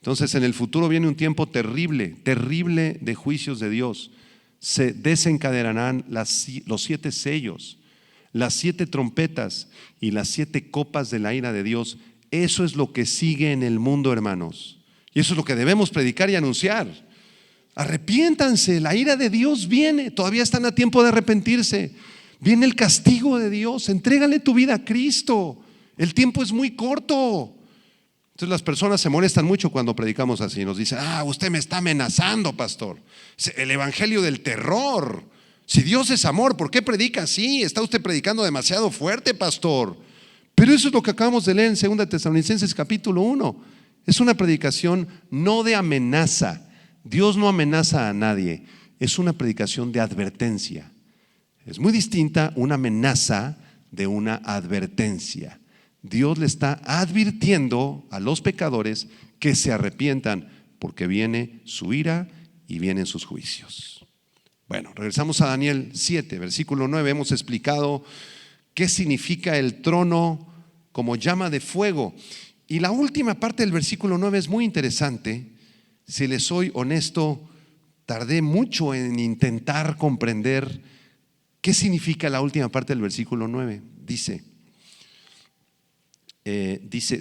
Entonces en el futuro viene un tiempo terrible, terrible de juicios de Dios. Se desencadenarán los 7 sellos, las 7 trompetas y las 7 copas de la ira de Dios. Eso es lo que sigue en el mundo, hermanos. Y eso es lo que debemos predicar y anunciar. Arrepiéntanse, la ira de Dios viene, todavía están a tiempo de arrepentirse. Viene el castigo de Dios, entrégale tu vida a Cristo. El tiempo es muy corto. Entonces las personas se molestan mucho cuando predicamos así. Nos dicen, usted me está amenazando, pastor. El evangelio del terror. Si Dios es amor, ¿por qué predica así? Está usted predicando demasiado fuerte, pastor. Pero eso es lo que acabamos de leer en 2 Tesalonicenses capítulo 1. Es una predicación no de amenaza. Dios no amenaza a nadie. Es una predicación de advertencia. Es muy distinta una amenaza de una advertencia. Dios le está advirtiendo a los pecadores que se arrepientan porque viene su ira y vienen sus juicios. Bueno, regresamos a Daniel 7, versículo 9. Hemos explicado qué significa el trono como llama de fuego. Y la última parte del versículo 9 es muy interesante. Si les soy honesto, tardé mucho en intentar comprender qué significa la última parte del versículo 9. Dice,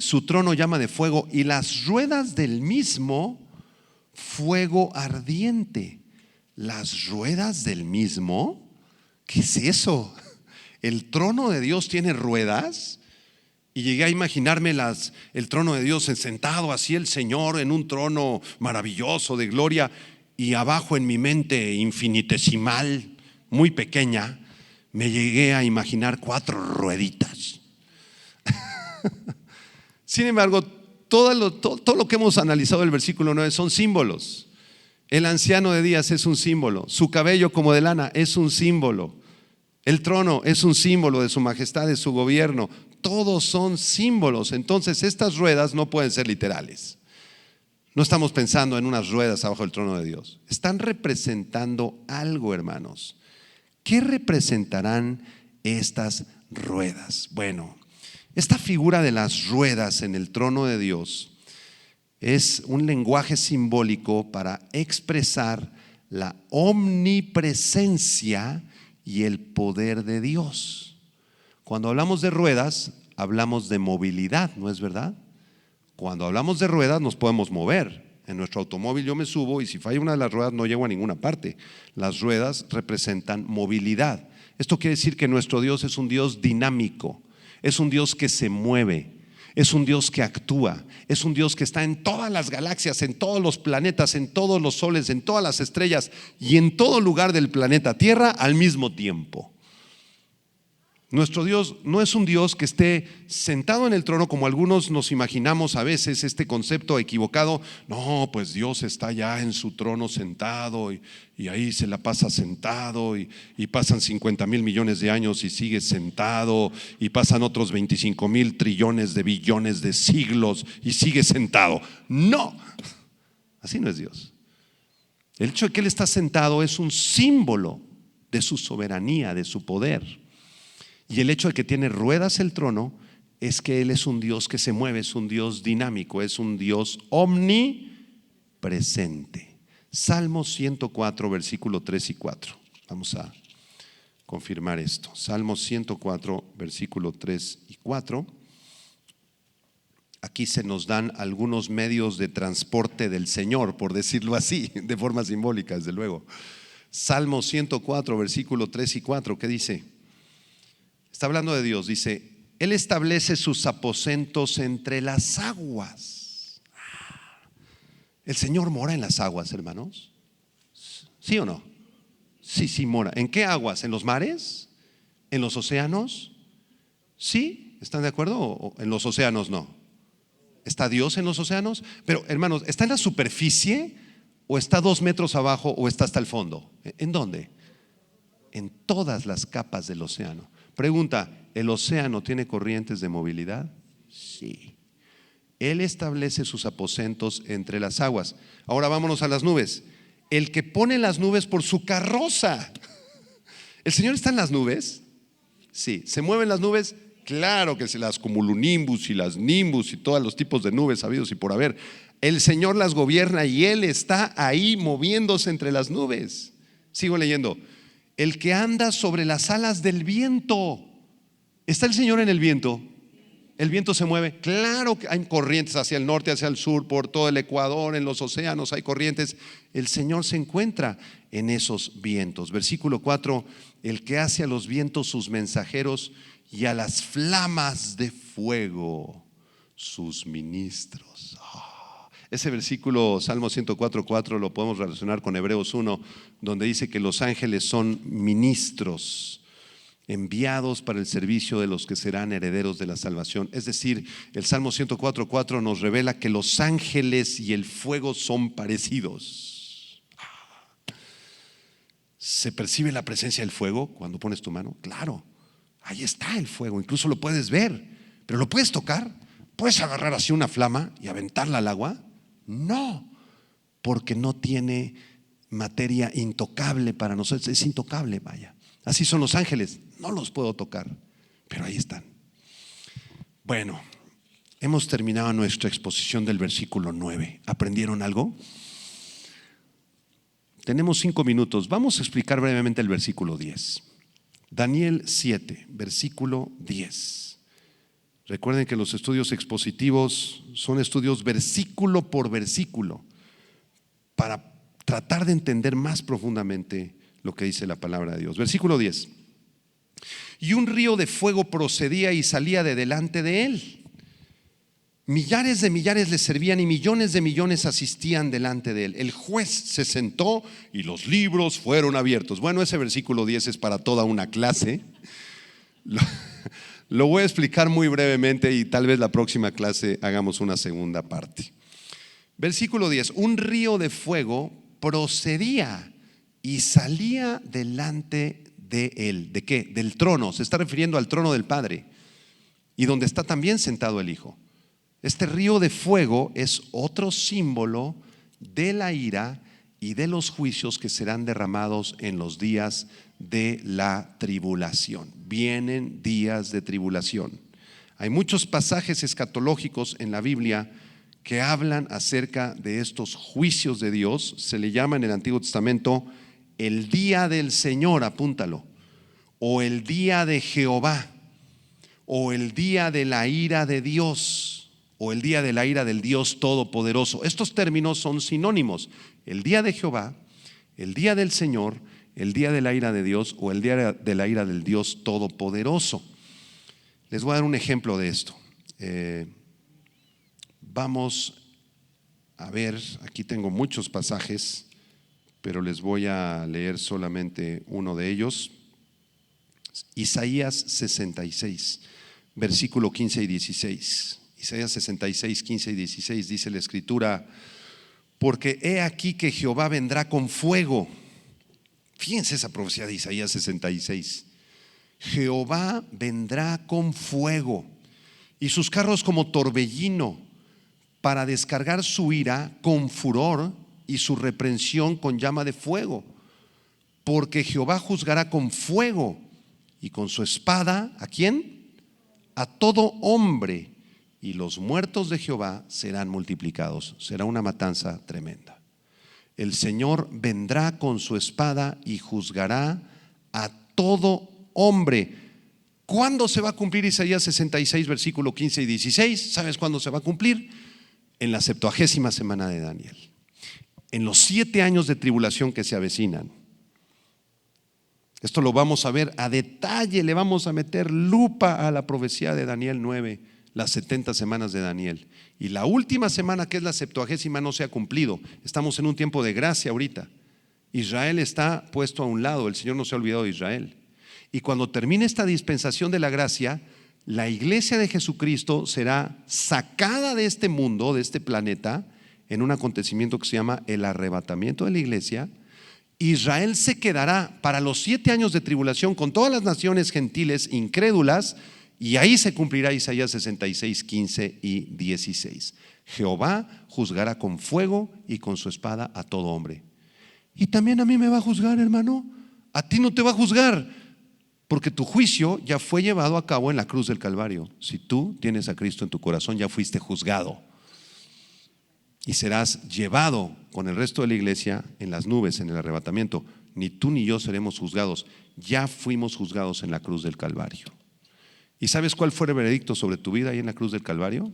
su trono llama de fuego y las ruedas del mismo fuego ardiente. ¿Las ruedas del mismo? ¿Qué es eso? ¿El trono de Dios tiene ruedas? Y llegué a imaginarme el trono de Dios sentado así el Señor en un trono maravilloso de gloria, y abajo en mi mente infinitesimal, muy pequeña, me llegué a imaginar 4 rueditas. Sin embargo, todo lo que hemos analizado del versículo 9 son símbolos. El anciano de días es un símbolo, su cabello como de lana es un símbolo, el trono es un símbolo de su majestad, de su gobierno. Todos son símbolos. Entonces estas ruedas no pueden ser literales. No estamos pensando en unas ruedas abajo del trono de Dios. Están representando algo, hermanos. ¿Qué representarán estas ruedas? Bueno, esta figura de las ruedas en el trono de Dios es un lenguaje simbólico para expresar la omnipresencia y el poder de Dios. Cuando hablamos de ruedas, hablamos de movilidad, ¿no es verdad? Cuando hablamos de ruedas nos podemos mover. En nuestro automóvil yo me subo y si falla una de las ruedas no llego a ninguna parte. Las ruedas representan movilidad. Esto quiere decir que nuestro Dios es un Dios dinámico, es un Dios que se mueve, es un Dios que actúa, es un Dios que está en todas las galaxias, en todos los planetas, en todos los soles, en todas las estrellas y en todo lugar del planeta Tierra al mismo tiempo. Nuestro Dios no es un Dios que esté sentado en el trono como algunos nos imaginamos a veces, este concepto equivocado. No, pues Dios está ya en su trono sentado y ahí se la pasa sentado y pasan 50,000 millones de años y sigue sentado y pasan otros 25,000 trillones de billones de siglos y sigue sentado. No, así no es Dios. El hecho de que Él está sentado es un símbolo de su soberanía, de su poder. Y el hecho de que tiene ruedas el trono es que Él es un Dios que se mueve, es un Dios dinámico, es un Dios omnipresente. Salmo 104, versículo 3 y 4. Vamos a confirmar esto. Salmo 104, versículo 3 y 4. Aquí se nos dan algunos medios de transporte del Señor, por decirlo así, de forma simbólica, desde luego. Salmo 104, versículo 3 y 4, ¿qué dice? Está hablando de Dios, dice, Él establece sus aposentos entre las aguas. ¿El Señor mora en las aguas, hermanos? ¿Sí o no? Sí, mora. ¿En qué aguas? ¿En los mares? ¿En los océanos? ¿Sí? ¿Están de acuerdo? ¿O en los océanos no? ¿Está Dios en los océanos? Pero, hermanos, ¿está en la superficie? ¿O está 2 metros abajo? ¿O está hasta el fondo? ¿En dónde? En todas las capas del océano. Pregunta, ¿el océano tiene corrientes de movilidad? Sí. Él establece sus aposentos entre las aguas. Ahora vámonos a las nubes. El que pone las nubes por su carroza. ¿El Señor está en las nubes? Sí. ¿Se mueven las nubes? Claro que se las cumulonimbus y las nimbus y todos los tipos de nubes habidos y por haber. El Señor las gobierna y Él está ahí moviéndose entre las nubes. Sigo leyendo. El que anda sobre las alas del viento. ¿Está el Señor en el viento? ¿El viento se mueve? Claro que hay corrientes hacia el norte, hacia el sur, por todo el Ecuador, en los océanos hay corrientes. El Señor se encuentra en esos vientos. Versículo 4, el que hace a los vientos sus mensajeros y a las flamas de fuego sus ministros. Ese versículo, Salmo 104:4, lo podemos relacionar con Hebreos 1, donde dice que los ángeles son ministros enviados para el servicio de los que serán herederos de la salvación. Es decir, el Salmo 104:4 nos revela que los ángeles y el fuego son parecidos. ¿Se percibe la presencia del fuego cuando pones tu mano? Claro, ahí está el fuego, incluso lo puedes ver, pero ¿lo puedes tocar? ¿Puedes agarrar así una flama y aventarla al agua? No, porque no tiene materia intocable para nosotros, es intocable, vaya. Así son los ángeles, no los puedo tocar, pero ahí están. Bueno, hemos terminado nuestra exposición del versículo 9. ¿Aprendieron algo? Tenemos 5 minutos, vamos a explicar brevemente el versículo 10. Daniel 7, versículo 10. Recuerden que los estudios expositivos son estudios versículo por versículo para tratar de entender más profundamente lo que dice la palabra de Dios. Versículo 10. Y un río de fuego procedía y salía de delante de él. Millares de millares le servían y millones de millones asistían delante de él. El juez se sentó y los libros fueron abiertos. Bueno, ese versículo 10 es para toda una clase. Lo voy a explicar muy brevemente y tal vez la próxima clase hagamos una segunda parte. Versículo 10. Un río de fuego procedía y salía delante de él. ¿De qué? Del trono. Se está refiriendo al trono del Padre y donde está también sentado el Hijo. Este río de fuego es otro símbolo de la ira y de los juicios que serán derramados en los días de la tribulación. Vienen días de tribulación. Hay muchos pasajes escatológicos en la Biblia que hablan acerca de estos juicios de Dios. Se le llama en el Antiguo Testamento el día del Señor, apúntalo, o el día de Jehová, o el día de la ira de Dios, o el día de la ira del Dios Todopoderoso. Estos términos son sinónimos: el día de Jehová, el día del Señor, el día de la ira de Dios o el día de la ira del Dios Todopoderoso. Les voy a dar un ejemplo de esto. Vamos a ver, aquí tengo muchos pasajes, pero les voy a leer solamente uno de ellos. Isaías 66, versículo 15 y 16. Isaías 66, 15 y 16 dice la Escritura: porque he aquí que Jehová vendrá con fuego. Fíjense esa profecía de Isaías 66. Jehová vendrá con fuego y sus carros como torbellino, para descargar su ira con furor y su reprensión con llama de fuego. Porque Jehová juzgará con fuego y con su espada, ¿a quién? A todo hombre, y los muertos de Jehová serán multiplicados. Será una matanza tremenda. El Señor vendrá con su espada y juzgará a todo hombre. ¿Cuándo se va a cumplir Isaías 66, versículo 15 y 16? ¿Sabes cuándo se va a cumplir? En la 70ª semana de Daniel, en los 7 años de tribulación que se avecinan. Esto lo vamos a ver a detalle, le vamos a meter lupa a la profecía de Daniel 9, las 70 semanas de Daniel. Y la última semana, que es la 70ª, no se ha cumplido. Estamos en un tiempo de gracia ahorita. Israel está puesto a un lado, el Señor no se ha olvidado de Israel. Y cuando termine esta dispensación de la gracia, la iglesia de Jesucristo será sacada de este mundo, de este planeta, en un acontecimiento que se llama el arrebatamiento de la iglesia. Israel se quedará para los 7 años de tribulación con todas las naciones gentiles incrédulas, y ahí se cumplirá Isaías 66, 15 y 16. Jehová juzgará con fuego y con su espada a todo hombre. Y también a mí me va a juzgar, hermano. A ti no te va a juzgar, porque tu juicio ya fue llevado a cabo en la cruz del Calvario. Si tú tienes a Cristo en tu corazón, ya fuiste juzgado y serás llevado con el resto de la iglesia en las nubes, en el arrebatamiento. Ni tú ni yo seremos juzgados, ya fuimos juzgados en la cruz del Calvario. ¿Y sabes cuál fue el veredicto sobre tu vida ahí en la cruz del Calvario?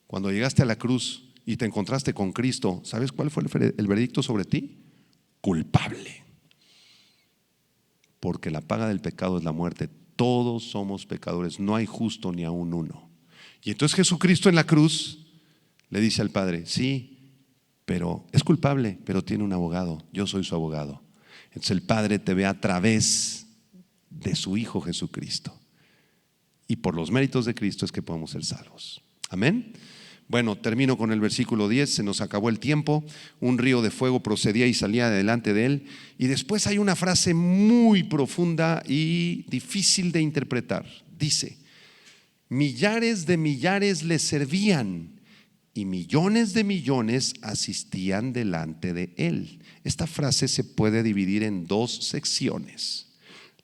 Cuando llegaste a la cruz y te encontraste con Cristo, ¿sabes cuál fue el veredicto sobre ti? Culpable. Porque la paga del pecado es la muerte. Todos somos pecadores, no hay justo ni aún uno. Y entonces Jesucristo en la cruz le dice al Padre: sí, pero es culpable, pero tiene un abogado, yo soy su abogado. Entonces el Padre te ve a través de su Hijo Jesucristo, y por los méritos de Cristo es que podemos ser salvos. Amén. Bueno, termino con el versículo 10. Se nos acabó el tiempo. Un río de fuego procedía y salía de delante de él. Y después hay una frase muy profunda y difícil de interpretar. Dice: millares de millares le servían y millones de millones asistían delante de él. Esta frase se puede dividir en 2 secciones.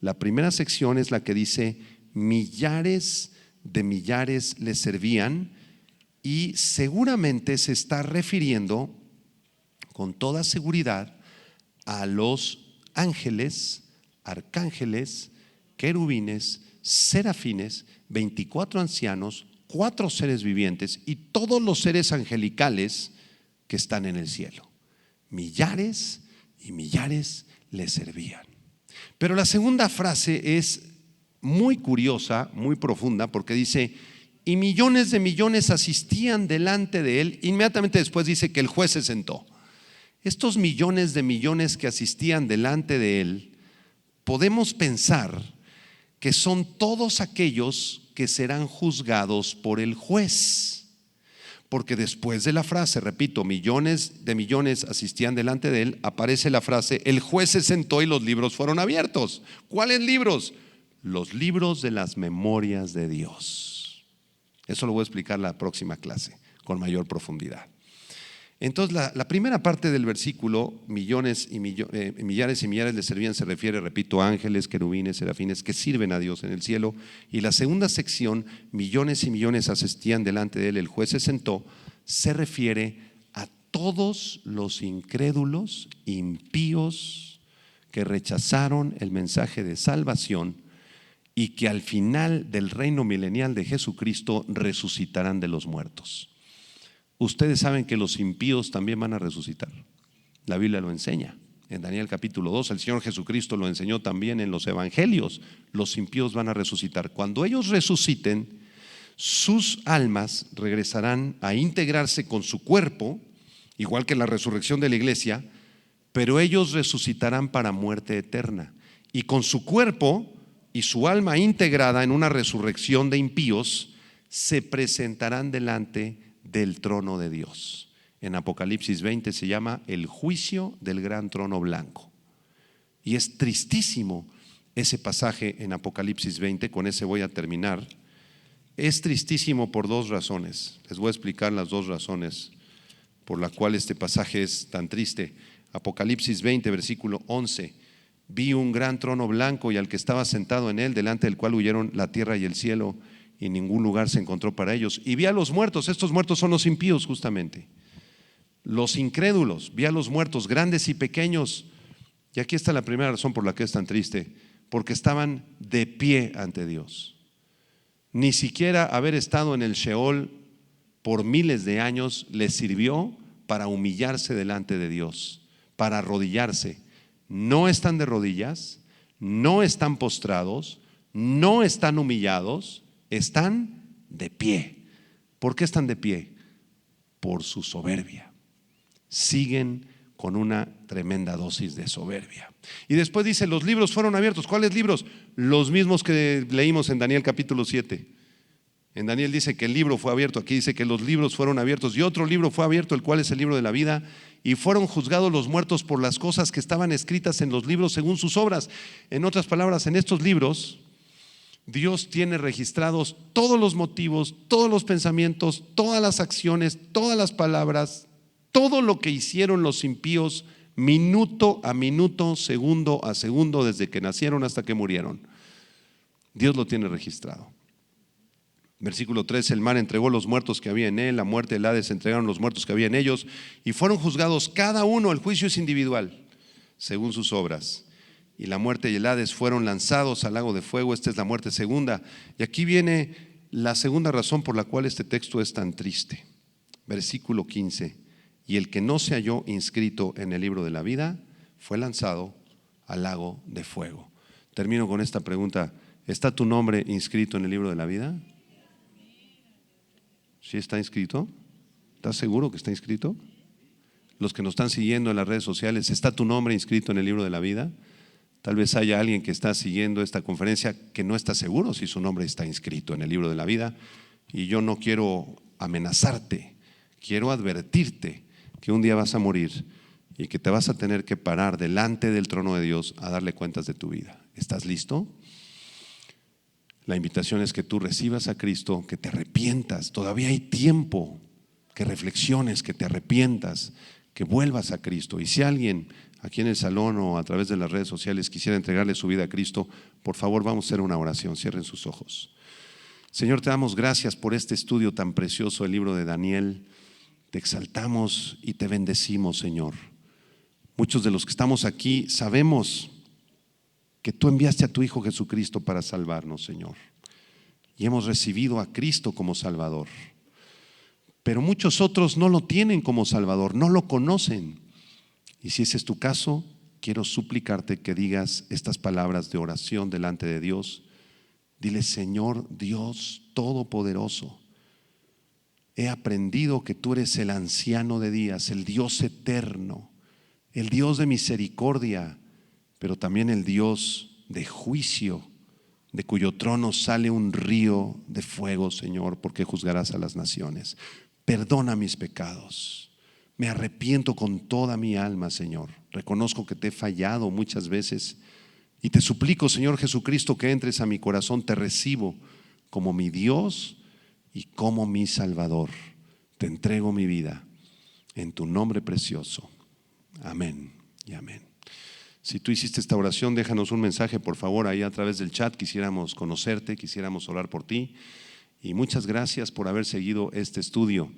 La primera sección es la que dice: millares de millares le servían, y seguramente se está refiriendo con toda seguridad a los ángeles, arcángeles, querubines, serafines, 24 ancianos, 4 seres vivientes y todos los seres angelicales que están en el cielo. Millares y millares le servían. Pero la segunda frase es muy curiosa, muy profunda, porque dice: y millones de millones asistían delante de él. Inmediatamente después dice que el juez se sentó. Estos millones de millones que asistían delante de él, podemos pensar que son todos aquellos que serán juzgados por el juez. Porque después de la frase, repito, millones de millones asistían delante de él, aparece la frase, el juez se sentó y los libros fueron abiertos. ¿Cuáles libros? Los libros de las memorias de Dios. Eso lo voy a explicar la próxima clase con mayor profundidad. Entonces la primera parte del versículo, millares y millares le servían, se refiere, repito, a ángeles, querubines, serafines que sirven a Dios en el cielo. Y la segunda sección, millones y millones asistían delante de él, el juez se sentó, se refiere a todos los incrédulos, impíos, que rechazaron el mensaje de salvación y que al final del reino milenial de Jesucristo resucitarán de los muertos. Ustedes saben que los impíos también van a resucitar. La Biblia lo enseña. En Daniel capítulo 2, el Señor Jesucristo lo enseñó también en los evangelios. Los impíos van a resucitar. Cuando ellos resuciten, sus almas regresarán a integrarse con su cuerpo, igual que la resurrección de la iglesia, pero ellos resucitarán para muerte eterna. Y con su cuerpo y su alma integrada en una resurrección de impíos, se presentarán delante del trono de Dios. En Apocalipsis 20 se llama el juicio del gran trono blanco. Y es tristísimo ese pasaje en Apocalipsis 20, con ese voy a terminar. Es tristísimo por dos razones. Les voy a explicar las dos razones por la cual este pasaje es tan triste. Apocalipsis 20, versículo 11. Vi un gran trono blanco y al que estaba sentado en él, delante del cual huyeron la tierra y el cielo, y ningún lugar se encontró para ellos. Y vi a los muertos, estos muertos son los impíos justamente, los incrédulos, vi a los muertos, grandes y pequeños. Y aquí está la primera razón por la que es tan triste, porque estaban de pie ante Dios. Ni siquiera haber estado en el Sheol por miles de años les sirvió para humillarse delante de Dios, para arrodillarse. No están de rodillas, no están postrados, no están humillados, están de pie. ¿Por qué están de pie? Por su soberbia. Siguen con una tremenda dosis de soberbia. Y después dice, los libros fueron abiertos. ¿Cuáles libros? Los mismos que leímos en Daniel capítulo 7. En Daniel dice que el libro fue abierto, aquí dice que los libros fueron abiertos y otro libro fue abierto, el cual es el libro de la vida, y fueron juzgados los muertos por las cosas que estaban escritas en los libros según sus obras. En otras palabras, en estos libros Dios tiene registrados todos los motivos, todos los pensamientos, todas las acciones, todas las palabras, todo lo que hicieron los impíos minuto a minuto, segundo a segundo, desde que nacieron hasta que murieron. Dios lo tiene registrado. Versículo 3, el mar entregó los muertos que había en él, la muerte y el Hades entregaron los muertos que había en ellos y fueron juzgados cada uno, el juicio es individual, según sus obras. Y la muerte y el Hades fueron lanzados al lago de fuego. Esta es la muerte segunda. Y aquí viene la segunda razón por la cual este texto es tan triste. Versículo 15. Y el que no se halló inscrito en el libro de la vida fue lanzado al lago de fuego. Termino con esta pregunta. ¿Está tu nombre inscrito en el libro de la vida? ¿Sí está inscrito? ¿Estás seguro que está inscrito? Los que nos están siguiendo en las redes sociales, ¿está tu nombre inscrito en el libro de la vida? Tal vez haya alguien que está siguiendo esta conferencia que no está seguro si su nombre está inscrito en el libro de la vida. Y yo no quiero amenazarte, quiero advertirte que un día vas a morir y que te vas a tener que parar delante del trono de Dios a darle cuentas de tu vida. ¿Estás listo? La invitación es que tú recibas a Cristo, que te arrepientas. Todavía hay tiempo, que reflexiones, que te arrepientas, que vuelvas a Cristo. Y si alguien aquí en el salón o a través de las redes sociales quisiera entregarle su vida a Cristo, por favor vamos a hacer una oración. Cierren sus ojos. Señor, te damos gracias por este estudio tan precioso del libro de Daniel. Te exaltamos y te bendecimos, Señor. Muchos de los que estamos aquí sabemos que tú enviaste a tu Hijo Jesucristo para salvarnos, Señor. Y hemos recibido a Cristo como Salvador. Pero muchos otros no lo tienen como Salvador, no lo conocen. Y si ese es tu caso, quiero suplicarte que digas estas palabras de oración delante de Dios. Dile: Señor Dios todopoderoso. He aprendido que tú eres el anciano de días, el Dios eterno, el Dios de misericordia, pero también el Dios de juicio, de cuyo trono sale un río de fuego, Señor, porque juzgarás a las naciones. Perdona mis pecados. Me arrepiento con toda mi alma, Señor. Reconozco que te he fallado muchas veces y te suplico, Señor Jesucristo, que entres a mi corazón. Te recibo como mi Dios y como mi Salvador. Te entrego mi vida en tu nombre precioso. Amén y amén. Si tú hiciste esta oración, déjanos un mensaje, por favor, ahí a través del chat. Quisiéramos conocerte, quisiéramos orar por ti. Y muchas gracias por haber seguido este estudio.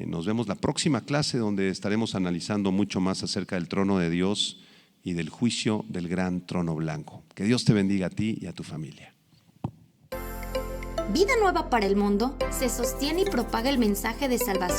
Nos vemos la próxima clase, donde estaremos analizando mucho más acerca del trono de Dios y del juicio del gran trono blanco. Que Dios te bendiga a ti y a tu familia. Vida Nueva para el Mundo se sostiene y propaga el mensaje de salvación